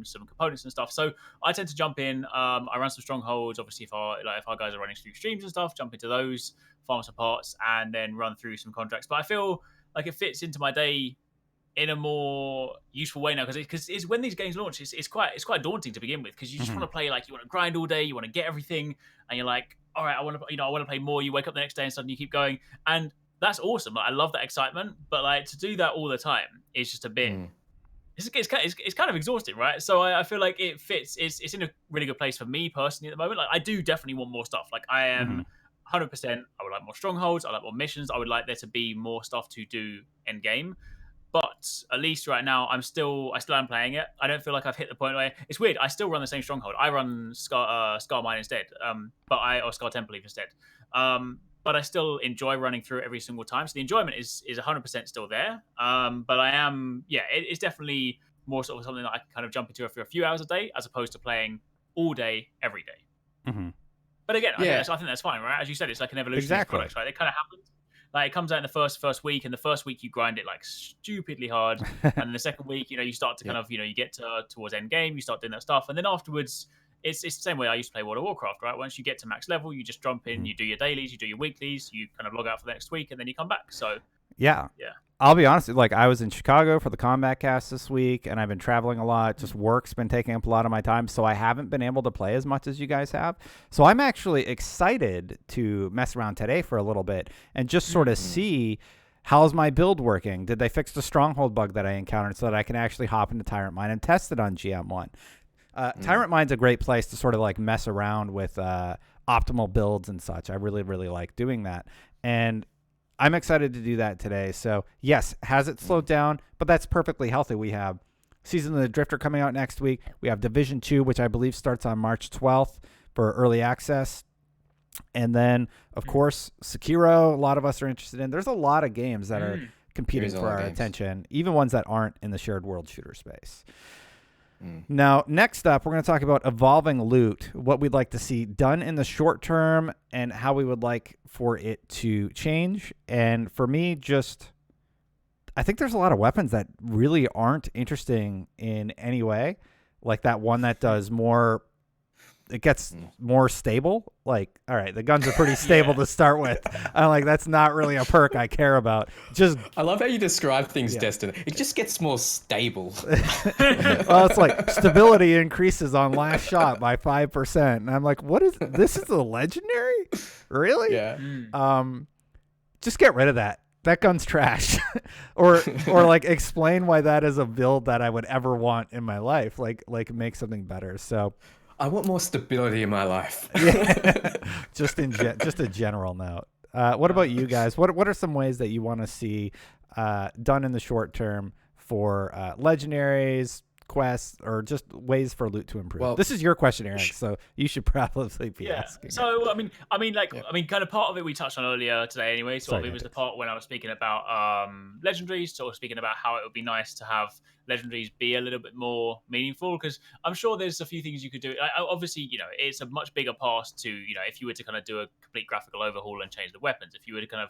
some components and stuff. So I tend to jump in. I run some strongholds. Obviously, if our guys are running through streams and stuff, jump into those, farm some parts, and then run through some contracts. But I feel like it fits into my day in a more useful way now because it's when these games launch, it's quite daunting to begin with because you just want to play, like you want to grind all day, you want to get everything, and you're like, all right, I want to play more. You wake up the next day and suddenly you keep going, and that's awesome. Like, I love that excitement, but like to do that all the time is just a bit. It's kind of exhausting, right? So I feel like it fits. It's in a really good place for me personally at the moment. Like I do definitely want more stuff. Like I am 100%. I would like more strongholds. I like more missions. I would like there to be more stuff to do end game. But at least right now, I still am playing it. I don't feel like I've hit the point where it's weird. I still run the same stronghold. I run Scar Mine instead, or Scar Temple instead. But I still enjoy running through it every single time. So the enjoyment is 100% still there. But I am, it's definitely more sort of something that I can kind of jump into for a few hours a day, as opposed to playing all day every day. But again, I think that's fine, right? As you said, it's like an evolution of products, right? It kind of happens. Like it comes out in the first week, and the first week you grind it like stupidly hard, and the second week, you start to kind of, you get towards end game, you start doing that stuff, and then afterwards, it's the same way I used to play World of Warcraft, right? Once you get to max level, you just jump in, you do your dailies, you do your weeklies, you kind of log out for the next week, and then you come back. So yeah. I'll be honest, like I was in Chicago for the Combat Cast this week, and I've been traveling a lot. Just work's been taking up a lot of my time, so I haven't been able to play as much as you guys have. So I'm actually excited to mess around today for a little bit and just sort of see how's my build working. Did they fix the stronghold bug that I encountered so that I can actually hop into Tyrant Mine and test it on GM1? Tyrant Mine's a great place to sort of like mess around with optimal builds and such. I really, really like doing that. And I'm excited to do that today. So, yes, has it slowed down? But that's perfectly healthy. We have Season of the Drifter coming out next week. We have Division 2, which I believe starts on March 12th for early access. And then, of course, Sekiro, a lot of us are interested in. There's a lot of games that are competing for our attention, even ones that aren't in the shared world shooter space. Now, next up, we're going to talk about evolving loot, what we'd like to see done in the short term, and how we would like for it to change. And for me, I think there's a lot of weapons that really aren't interesting in any way. Like that one that does more, it gets more stable. Like, all right, the guns are pretty stable to start with. I'm like, that's not really a perk I care about. I love how you describe things, Destin. It just gets more stable. Well, it's like stability increases on last shot by 5%. And I'm like, what is this? Is a legendary? Really? Yeah. Just get rid of that. That gun's trash. or like explain why that is a build that I would ever want in my life. Like make something better. So I want more stability in my life. Just a general note. What about you guys? What are some ways that you want to see done in the short term for legendaries, quests or just ways for loot to improve? Well, this is your question, Arekkz, so you should probably be asking. So kind of part of it we touched on earlier today anyway. Sort Sorry, of it was the Dantics. part when I was speaking about legendaries, sort of speaking about how it would be nice to have legendaries be a little bit more meaningful, because I'm sure there's a few things you could do. Obviously, it's a much bigger pass to, if you were to kind of do a complete graphical overhaul and change the weapons, if you were to kind of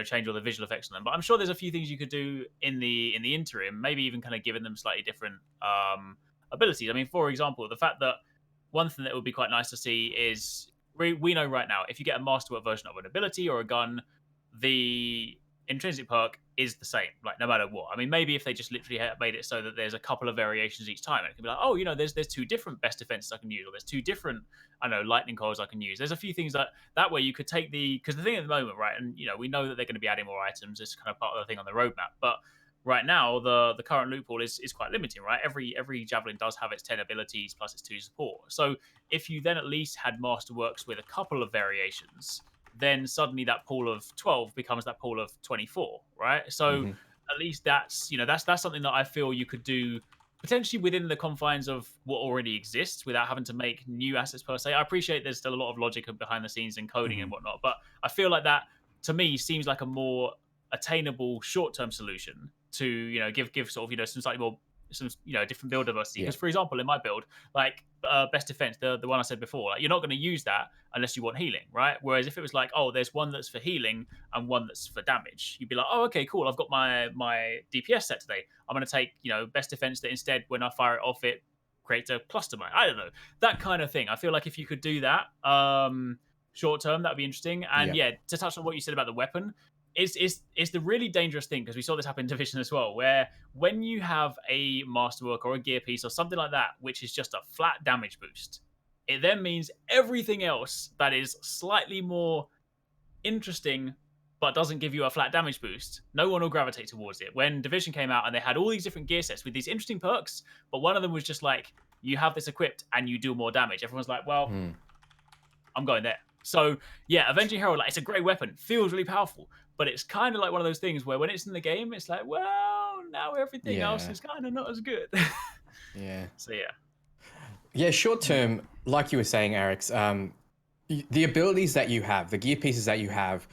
change all the visual effects on them. But I'm sure there's a few things you could do in the interim, maybe even kind of giving them slightly different abilities. I mean, for example, the fact that one thing that would be quite nice to see is we know right now if you get a masterwork version of an ability or a gun, the intrinsic perk is the same, like no matter what. I mean, maybe if they just literally made it so that there's a couple of variations each time, it can be like, oh, there's two different best defenses I can use, or there's two different, I don't know, lightning coils I can use. There's a few things that way you could take because the thing at the moment, right, and we know that they're going to be adding more items. It's kind of part of the thing on the roadmap, but right now the current loot pool is quite limiting, right? Every javelin does have its 10 abilities plus its 2 support. So if you then at least had masterworks with a couple of variations, then suddenly that pool of 12 becomes that pool of 24, right? So at least that's something that I feel you could do potentially within the confines of what already exists without having to make new assets per se. I appreciate there's still a lot of logic behind the scenes and coding and whatnot, but I feel like that to me seems like a more attainable short-term solution to give sort of some slightly more different build diversity. Because for example, in my build, like best defense, the one I said before, like, you're not going to use that unless you want healing, right? Whereas if it was like, oh, there's one that's for healing and one that's for damage, you'd be like, oh, okay, cool, I've got my DPS set today, I'm going to take best defense that instead when I fire it off, it creates a cluster mine. I don't know, that kind of thing. I feel like if you could do that short term, that'd be interesting. And to touch on what you said about the weapon, it's the really dangerous thing, because we saw this happen in Division as well, where when you have a masterwork or a gear piece or something like that, which is just a flat damage boost, it then means everything else that is slightly more interesting but doesn't give you a flat damage boost, no one will gravitate towards it. When Division came out and they had all these different gear sets with these interesting perks, but one of them was just like, you have this equipped and you do more damage, everyone's like, well, I'm going there. So yeah, Avenging Herald, like, it's a great weapon, feels really powerful, but it's kind of like one of those things where when it's in the game, it's like, well, now everything else is kind of not as good. So yeah, short term, like you were saying, Arekkz, the abilities that you have, the gear pieces that you have,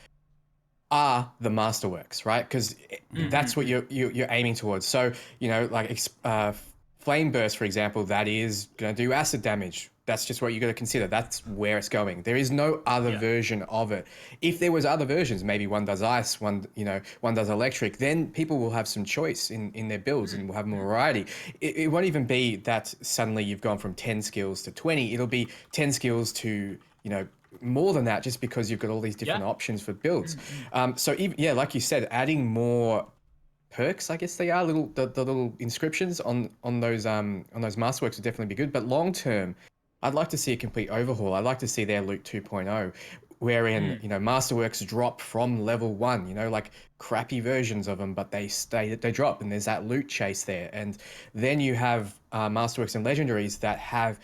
are the masterworks, right? Because that's what you're aiming towards. So like Flame Burst, for example, that is going to do acid damage. That's just what you got to consider. That's where it's going. There is no other version of it. If there was other versions, maybe one does ice, one does electric, then people will have some choice in their builds and will have more variety. It won't even be that suddenly you've gone from 10 skills to 20. It'll be 10 skills to, more than that, just because you've got all these different options for builds. So even, like you said, adding more perks, I guess they are the little inscriptions on those masterworks would definitely be good. But long term, I'd like to see a complete overhaul. I'd like to see their loot 2.0, wherein masterworks drop from level 1. Like crappy versions of them, but they drop, and there's that loot chase there. And then you have masterworks and legendaries that have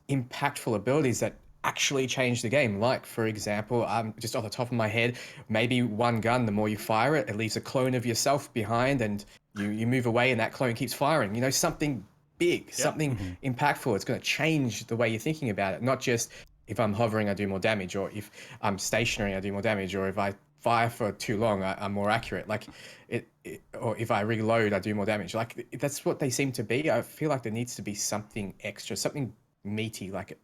impactful abilities that actually change the game. Like, for example, just off the top of my head, maybe one gun, the more you fire it, it leaves a clone of yourself behind, and you move away and that clone keeps firing. Something big, something impactful. It's going to change the way you're thinking about it. Not just if I'm hovering, I do more damage, or if I'm stationary, I do more damage, or if I fire for too long, I'm more accurate. Like or if I reload, I do more damage. Like, that's what they seem to be. I feel like there needs to be something extra, something meaty, like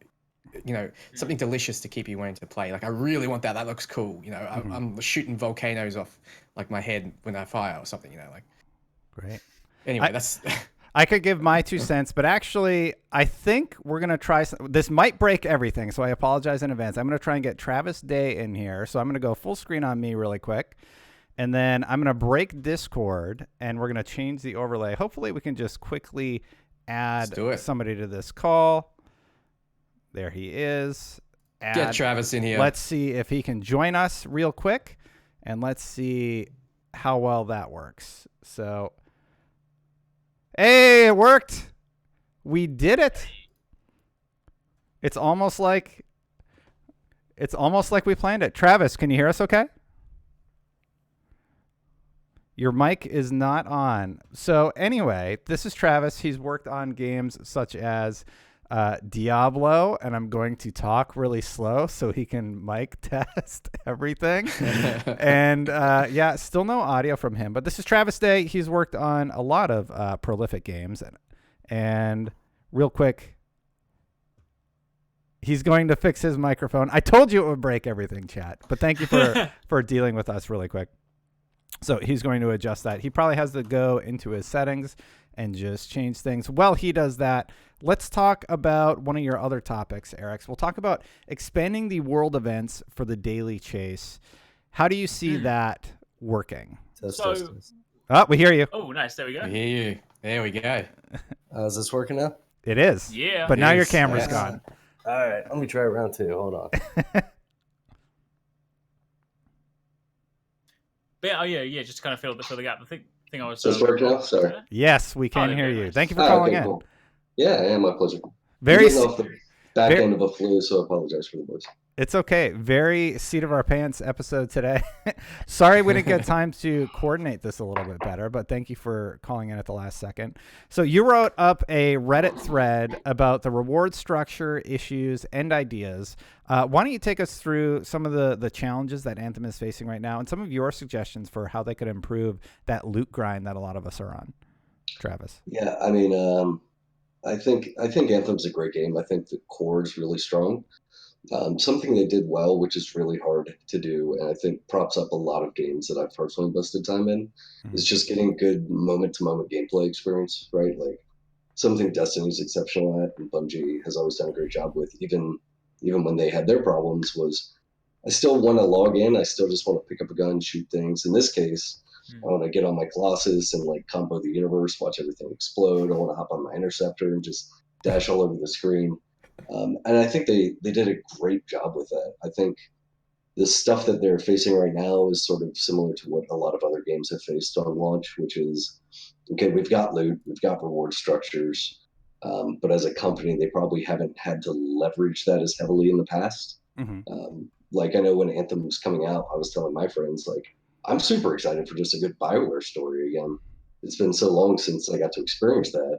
something delicious to keep you wanting to play. Like, I really want that. That looks cool. I'm shooting volcanoes off like my head when I fire or something. Like, great. Anyway, that's. I could give my 2 cents, but actually, I think we're going to try this might break everything, so I apologize in advance. I'm going to try and get Travis Day in here, so I'm going to go full screen on me really quick, and then I'm going to break Discord, and we're going to change the overlay. Hopefully, we can just quickly add somebody to this call. There he is. Get Travis in here. Let's see if he can join us real quick, and let's see how well that works. So... hey, it worked. We did it. It's almost like we planned it. Travis, can you hear us okay? Your mic is not on. So anyway, this is Travis. He's worked on games such as Diablo, and I'm going to talk really slow so he can mic test everything. And yeah, still no audio from him. But this is Travis Day. He's worked on a lot of prolific games. And real quick, he's going to fix his microphone. I told you it would break everything, chat. But thank you for dealing with us really quick. So he's going to adjust that. He probably has to go into his settings and just change things. While he does that, let's talk about one of your other topics, Arekkz. We'll talk about expanding the world events for the daily chase. How do you see that working? Test. Oh, we hear you. Oh, nice. There we go. We hear you. There we go. Is this working now? It is. Yeah. But now your Yes. camera's gone. All right, let me try round 2. Hold on. But yeah. Just to kind of fill the gap. The thing I was. Does this work now? Sorry. Yes, we can Oh, hear okay, you. nice. Thank you for calling okay, in. cool. Yeah, my pleasure. Very. I'm getting off the back very- end of a flu, so I apologize for the voice. It's okay. Very seat of our pants episode today. Sorry we didn't get time to coordinate this a little bit better, but thank you for calling in at the last second. So you wrote up a Reddit thread about the reward structure, issues, and ideas. Why don't you take us through some of the challenges that Anthem is facing right now and some of your suggestions for how they could improve that loot grind that a lot of us are on? Travis. Yeah, I mean, I think Anthem's a great game. I think the core is really strong. Something they did well, which is really hard to do, and I think props up a lot of games that I've personally invested time in, is just getting good moment-to-moment gameplay experience, right? Like something Destiny's exceptional at, and Bungie has always done a great job with, even when they had their problems, was I still want to log in. I still just want to pick up a gun, shoot things. In this case, I want to get on my Colossus and like combo the universe, watch everything explode. I want to hop on my Interceptor and just dash all over the screen. And I think they did a great job with that. I think the stuff that they're facing right now is sort of similar to what a lot of other games have faced on launch, which is, okay, we've got loot, we've got reward structures, but as a company, they probably haven't had to leverage that as heavily in the past. Like I know when Anthem was coming out, I was telling my friends, like, I'm super excited for just a good BioWare story again. It's been so long since I got to experience that.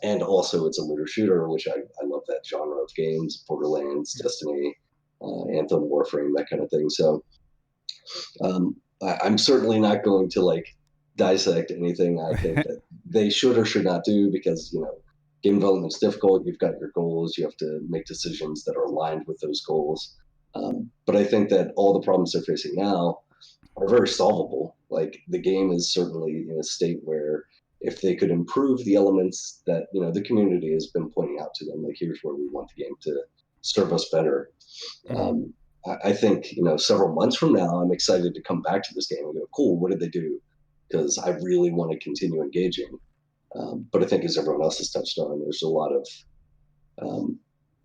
And also it's a looter shooter, which I love that genre of games, Borderlands, Destiny, Anthem, Warframe, that kind of thing. So I'm certainly not going to like dissect anything I think that they should or should not do, because, you know, game development is difficult. You've got your goals. You have to make decisions that are aligned with those goals. But I think that all the problems they're facing now are very solvable. Like the game is certainly in a state where if they could improve the elements that, you know, the community has been pointing out to them, like here's where we want the game to serve us better. I think, you know, several months from now, I'm excited to come back to this game and go, cool, what did they do? Because I really want to continue engaging. But I think, as everyone else has touched on, there's a lot of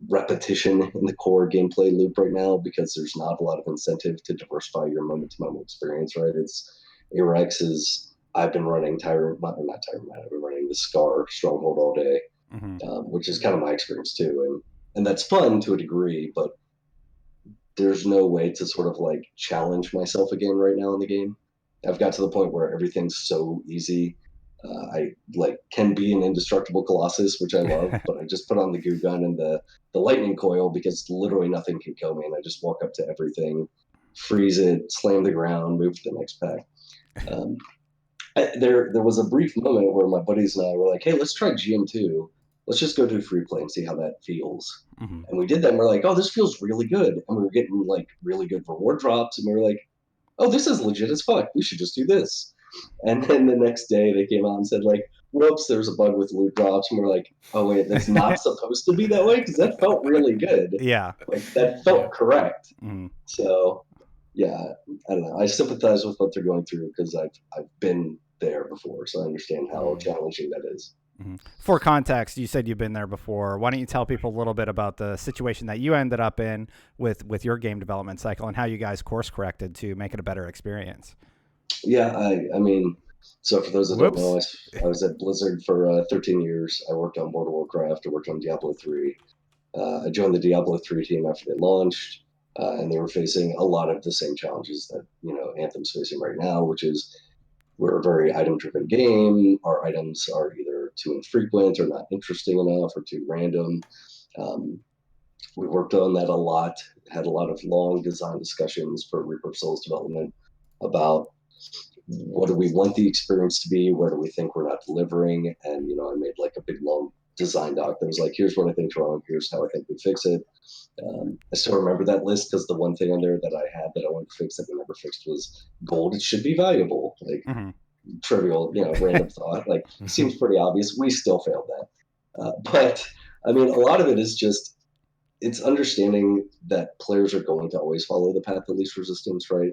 repetition in the core gameplay loop right now, because there's not a lot of incentive to diversify your moment-to-moment experience, right? It's Arekkz I've been running I've been running the Scar Stronghold all day, which is kind of my experience too. And that's fun to a degree, but there's no way to sort of like challenge myself again right now in the game. I've got to the point where everything's so easy. I like can be an indestructible Colossus, which I love, but I just put on the goo gun and the lightning coil because literally nothing can kill me, and I just walk up to everything, freeze it, slam the ground, move to the next pack. There was a brief moment where my buddies and I were like, hey, let's try GM2. Let's just go do free play and see how that feels. And we did that, and we're like, oh, this feels really good. And we were getting like really good reward drops, and we were like, oh, this is legit as fuck. We should just do this. And then the next day they came out and said, like, whoops, there's a bug with loot drops. And we're like, oh, wait, that's not supposed to be that way? Because that felt really good. Yeah. Like, that felt correct. So, yeah, I don't know. I sympathize with what they're going through because I've been there before. So I understand how challenging that is. For context, you said you've been there before. Why don't you tell people a little bit about the situation that you ended up in with your game development cycle and how you guys course corrected to make it a better experience? Yeah, I mean, so for those that don't know, I was at Blizzard for 13 years. I worked on World of Warcraft. I worked on Diablo 3. I joined the Diablo 3 team after they launched, and they were facing a lot of the same challenges that, you know, Anthem's facing right now, which is we're a very item-driven game. Our items are either too infrequent or not interesting enough or too random. Um, we worked on that a lot, had a lot of long design discussions for Reaper of Souls development about what do we want the experience to be, where do we think we're not delivering, and I made like a big long design doc that was like, here's what I think's wrong, here's how I think we fix it. I still remember that list because the one thing on there that I had that I wanted to fix that we never fixed was gold. It should be valuable. Like trivial, random thought. Like seems pretty obvious. We still failed that. But I mean, a lot of it is just it's understanding that players are going to always follow the path of least resistance, right?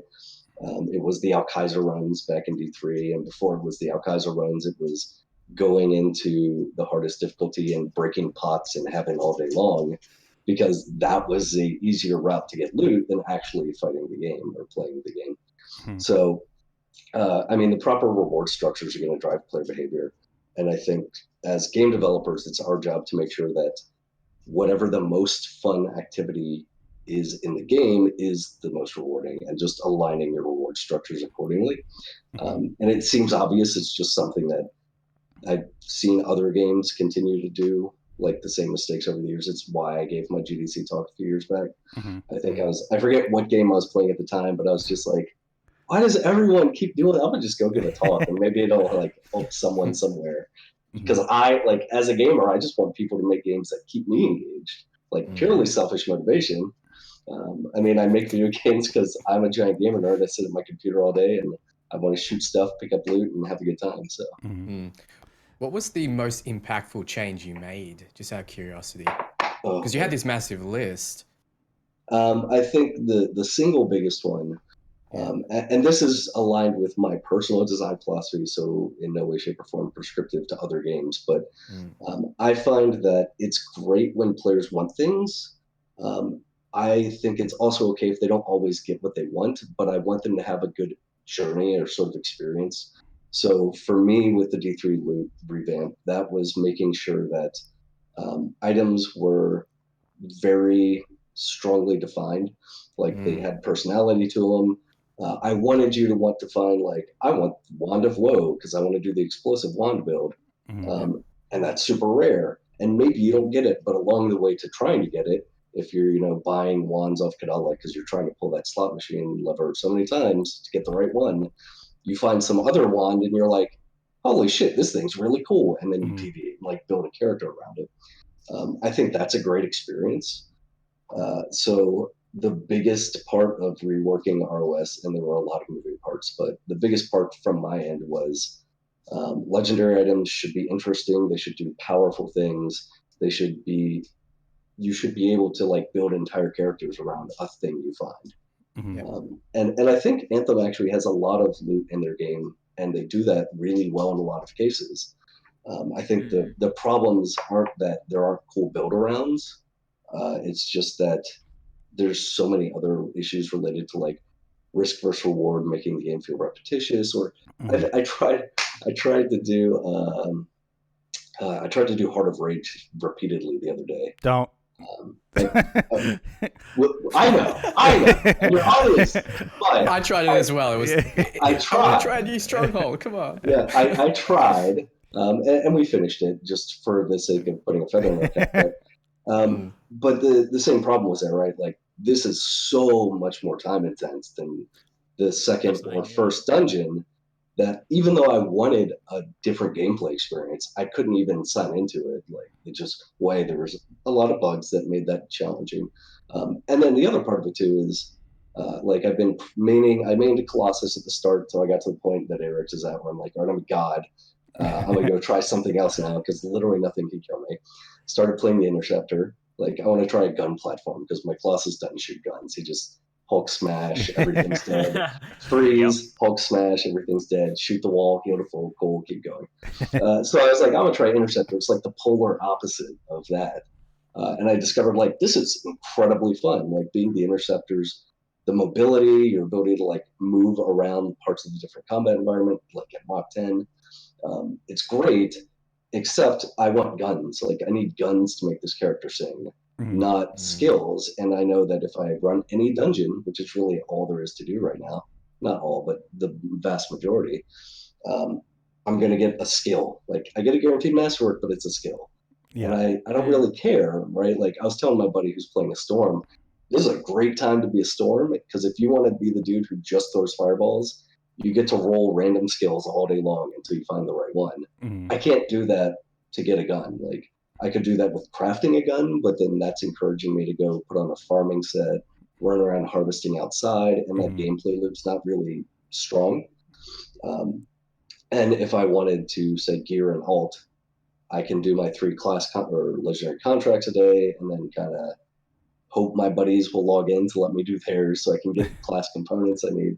It was the Alkaiser runs back in D3, and before it was the Alkaiser runs, it was going into the hardest difficulty and breaking pots and having all day long, because that was the easier route to get loot than actually fighting the game or playing the game. So, I mean, the proper reward structures are going to drive player behavior. And I think as game developers, it's our job to make sure that whatever the most fun activity is in the game is the most rewarding, and just aligning your reward structures accordingly. And it seems obvious. It's just something that I've seen other games continue to do, like the same mistakes over the years. It's why I gave my GDC talk a few years back. I forget what game I was playing at the time, but I was just like, why does everyone keep doing it? I'm gonna just go give a talk and maybe it'll like help someone somewhere. Because I, like, as a gamer, I just want people to make games that keep me engaged, like purely selfish motivation. I mean, I make video games because I'm a giant gamer nerd. I sit at my computer all day and I want to shoot stuff, pick up loot, and have a good time. So, what was the most impactful change you made, just out of curiosity? Because you had this massive list. I think the single biggest one, and this is aligned with my personal design philosophy, so in no way, shape, or form prescriptive to other games, but I find that it's great when players want things. I think it's also okay if they don't always get what they want, but I want them to have a good journey or sort of experience. So for me, with the D3 loot revamp, that was making sure that items were very strongly defined, like they had personality to them. I wanted you to want to find, like, I want Wand of Woe because I want to do the explosive wand build, and that's super rare. And maybe you don't get it, but along the way to trying to get it, if you're buying wands off Kadala because you're trying to pull that slot machine lever so many times to get the right one, you find some other wand and you're like, holy shit, this thing's really cool, and then you deviate and like build a character around it. I think that's a great experience. So the biggest part of reworking ROS, and there were a lot of moving parts, but the biggest part from my end was legendary items should be interesting. They should do powerful things. You should be able to like build entire characters around a thing you find. And I think Anthem actually has a lot of loot in their game, and they do that really well in a lot of cases. I think the problems aren't that there aren't cool build arounds. It's just that there's so many other issues related to like risk versus reward, making the game feel repetitious. Or I tried to do Heart of Rage repeatedly the other day. Don't. I know. You're obvious. But I tried it as well. It was. I tried New Stronghold. Come on. Yeah, I tried, and we finished it just for the sake of putting a feather in our cap. But the same problem was there, right? Like, this is so much more time intense than the second or first dungeon, that even though I wanted a different gameplay experience, I couldn't even sign into it. Like, it just there was a lot of bugs that made that challenging. And then the other part of it too is, like, I mained a Colossus at the start, so I got to the point that Arekkz is at where I'm like, all right, I'm a god. I'm gonna go try something else now because literally nothing can kill me. Started playing the Interceptor. Like, I want to try a gun platform because my Colossus doesn't shoot guns. He just Hulk smash, everything's dead. Freeze, Hulk smash, everything's dead. Shoot the wall, heal to full, goal, keep going. So I was like, I'm gonna try Interceptor. It's like the polar opposite of that. And I discovered, like, this is incredibly fun. Like, being the Interceptors, the mobility, your ability to like move around parts of the different combat environment, like at Mach 10. It's great, except I want guns. Like, I need guns to make this character sing, not skills. And I know that if I run any dungeon, which is really all there is to do right now, not all, but the vast majority, I'm going to get a skill. Like I get a guaranteed masterwork, but it's a skill. And Yeah. I don't really care, right? Like I was telling my buddy who's playing a storm, this is a great time to be a storm because if you want to be the dude who just throws fireballs, you get to roll random skills all day long until you find the right one. Mhm. I can't do that to get a gun. Like I could do that with crafting a gun, but then that's encouraging me to go put on a farming set, run around harvesting outside, and that Mhm. gameplay loop's not really strong. Um, and if I wanted to say gear and alt, I can do my 3 class or legendary contracts a day, and then kind of hope my buddies will log in to let me do theirs, so I can get the class components I need.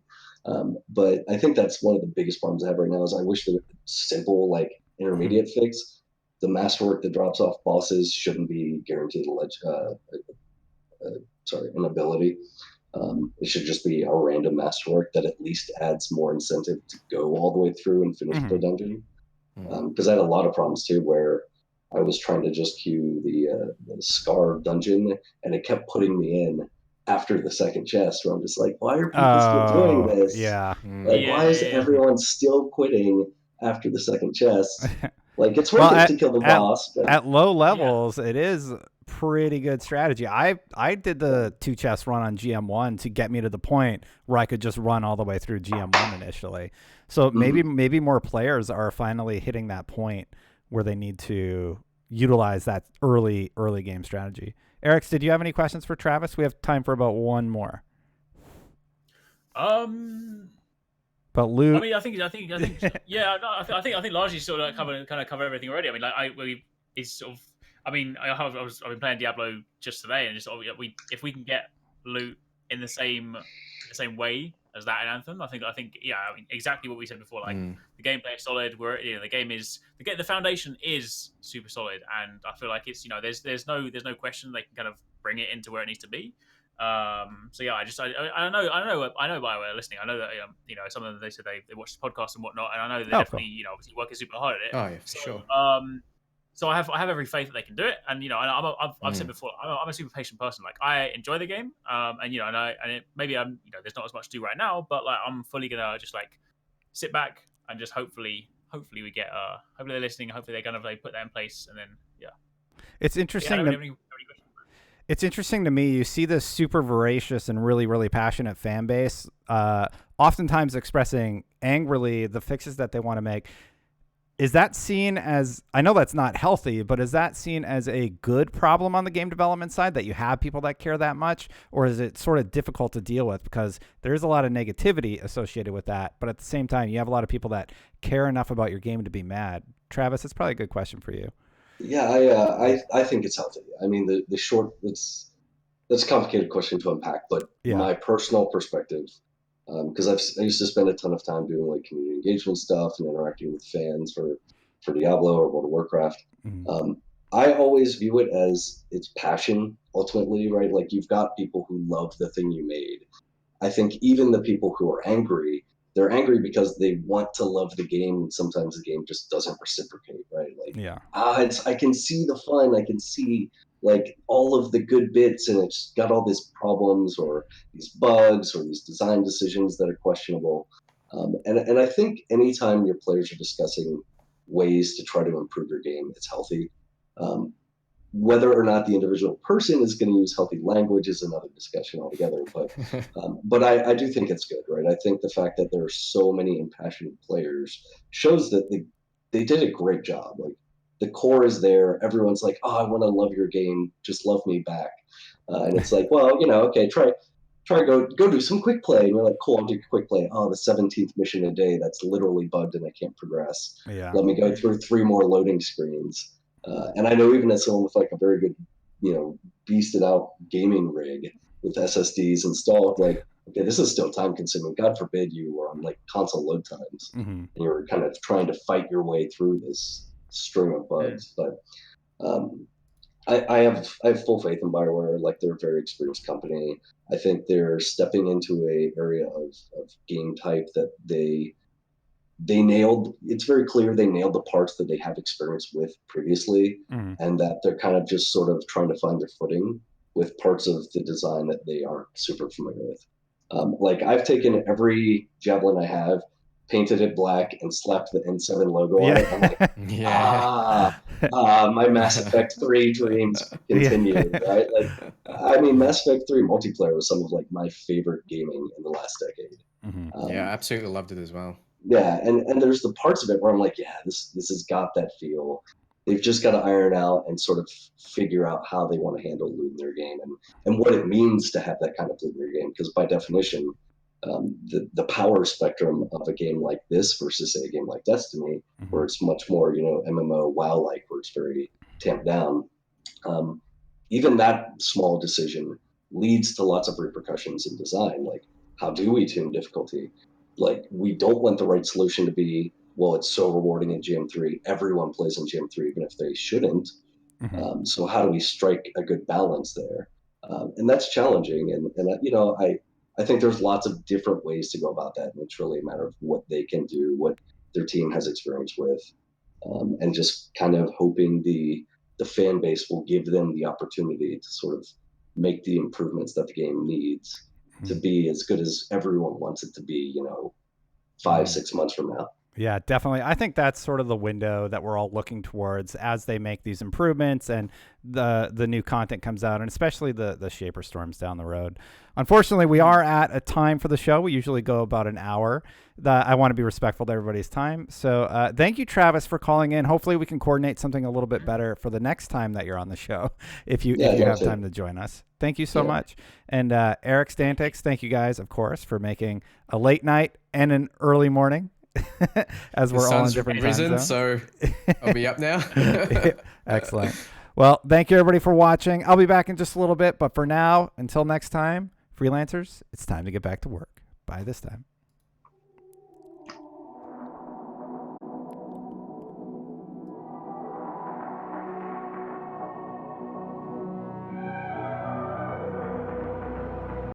But I think that's one of the biggest problems I have right now. Is I wish there was a simple like Mhm. intermediate fix. The masterwork that drops off bosses shouldn't be guaranteed an ability. It should just be a random masterwork that at least adds more incentive to go all the way through and finish the Mhm. dungeon. Because I had a lot of problems too where I was trying to just queue the Scar dungeon and it kept putting me in after the second chest where I'm just like, why are people still doing Oh, this? yeah. Like, Yeah, why is yeah, everyone still quitting after the second chest? Like, it's Well, worth it to kill the at boss, but at low yeah. levels, it is pretty good strategy. I did the 2 chest run on GM1 to get me to the point where I could just run all the way through GM1 initially. So mhm. maybe more players are finally hitting that point where they need to utilize that early game strategy. Arekkz, did you have any questions for Travis? We have time for about one more. Um, But I loot. mean, yeah. No, I think largely sort of cover everything already. I mean, like it's sort of. I mean, I've been playing Diablo just today, and just if we can get loot in the same way as that in Anthem, I think yeah. I mean, exactly what we said before. Like the gameplay is solid. The game is the foundation is super solid, and I feel like it's there's no question they can kind of bring it into where it needs to be. So yeah, I know by way of listening. I know that some of them they said they watched the podcast and whatnot, and I know they Oh, cool. definitely obviously working super hard at it. Oh yeah, for So sure. so I have every faith that they can do it, and I've said before I'm a super patient person. Like I enjoy the game, and maybe I'm there's not as much to do right now, but like I'm fully gonna just like sit back and just hopefully we get hopefully they're listening, hopefully they put that in place, and then yeah. It's But yeah, I interesting don't to have any questions. It's interesting to me. You see this super voracious and really passionate fan base, oftentimes expressing angrily the fixes that they want to make. Is that seen as, I know that's not healthy, but is that seen as a good problem on the game development side that you have people that care that much? Or is it sort of difficult to deal with because there is a lot of negativity associated with that, but at the same time, you have a lot of people that care enough about your game to be mad? Travis, it's probably a good question for you. Yeah, I think it's healthy. I mean, the short that's a complicated question to unpack, but Yeah. my personal perspective, because I used to spend a ton of time doing like community engagement stuff and interacting with fans for Diablo or World of Warcraft. Mhm. I always view it as it's passion ultimately, right? Like you've got people who love the thing you made. I think even the people who are angry, they're angry because they want to love the game, and sometimes the game just doesn't reciprocate, right? Like, Yeah. I can see the fun, I can see like all of the good bits, and it's got all these problems or these bugs or these design decisions that are questionable. And I think anytime your players are discussing ways to try to improve your game, it's healthy. Um, whether or not the individual person is going to use healthy language is another discussion altogether. But I do think it's good, right? I think the fact that there are so many impassioned players shows that they did a great job. Like the core is there. Everyone's like, oh, I want to love your game. Just love me back. And it's like, well, okay, try go do some quick play. And you're like, cool, I'll do quick play. Oh, the 17th mission a day that's literally bugged and I can't progress. Yeah. Let me go through 3 more loading screens. And I know even as someone with like a very good, beasted out gaming rig with SSDs installed, like, okay, this is still time consuming. God forbid you were on like console load times Mm-hmm. and you're kind of trying to fight your way through this string of Mm. bugs. But um, I have full faith in Bioware. Like they're a very experienced company. I think they're stepping into a area of game type that they nailed. It's very clear they nailed the parts that they have experience with previously, Mm-hmm. and that they're kind of just sort of trying to find their footing with parts of the design that they aren't super familiar with. Like I've taken every javelin I have painted it black, and slapped the N7 logo on it. I'm like, Yeah. my Mass Effect 3 dreams continue, right? Like, I mean, Mass Effect 3 multiplayer was some of like my favorite gaming in the last decade. Yeah, I absolutely loved it as well. Yeah, and there's the parts of it where I'm like, yeah, this has got that feel. They've just got to iron out and sort of figure out how they want to handle loot in their game and what it means to have that kind of loot in your game. Because by definition, the power spectrum of a game like this versus say, a game like Destiny, where it's much more, MMO WoW-like, where it's very tamped down. Even that small decision leads to lots of repercussions in design. Like, how do we tune difficulty? Like, we don't want the right solution to be, well, it's so rewarding in GM3. Everyone plays in GM3, even if they shouldn't. So how do we strike a good balance there? And that's challenging. And I think there's lots of different ways to go about that. And it's really a matter of what they can do, what their team has experience with, and just kind of hoping the fan base will give them the opportunity to sort of make the improvements that the game needs to be as good as everyone wants it to be, 5-6 months from now. Yeah, definitely. I think that's sort of the window that we're all looking towards as they make these improvements and the new content comes out, and especially the Shaper Storms down the road. Unfortunately, we are at a time for the show. We usually go about an hour. I want to be respectful to everybody's time. So thank you, Travis, for calling in. Hopefully we can coordinate something a little bit better for the next time that you're on the show, if you have time to join us. Thank you so much. And Arekkz, Dantics, thank you guys, of course, for making a late night and an early morning. As we're all in different time zones. So I'll be up now. Excellent. Well, thank you everybody for watching. I'll be back in just a little bit, but for now, until next time, freelancers, it's time to get back to work. Bye this time.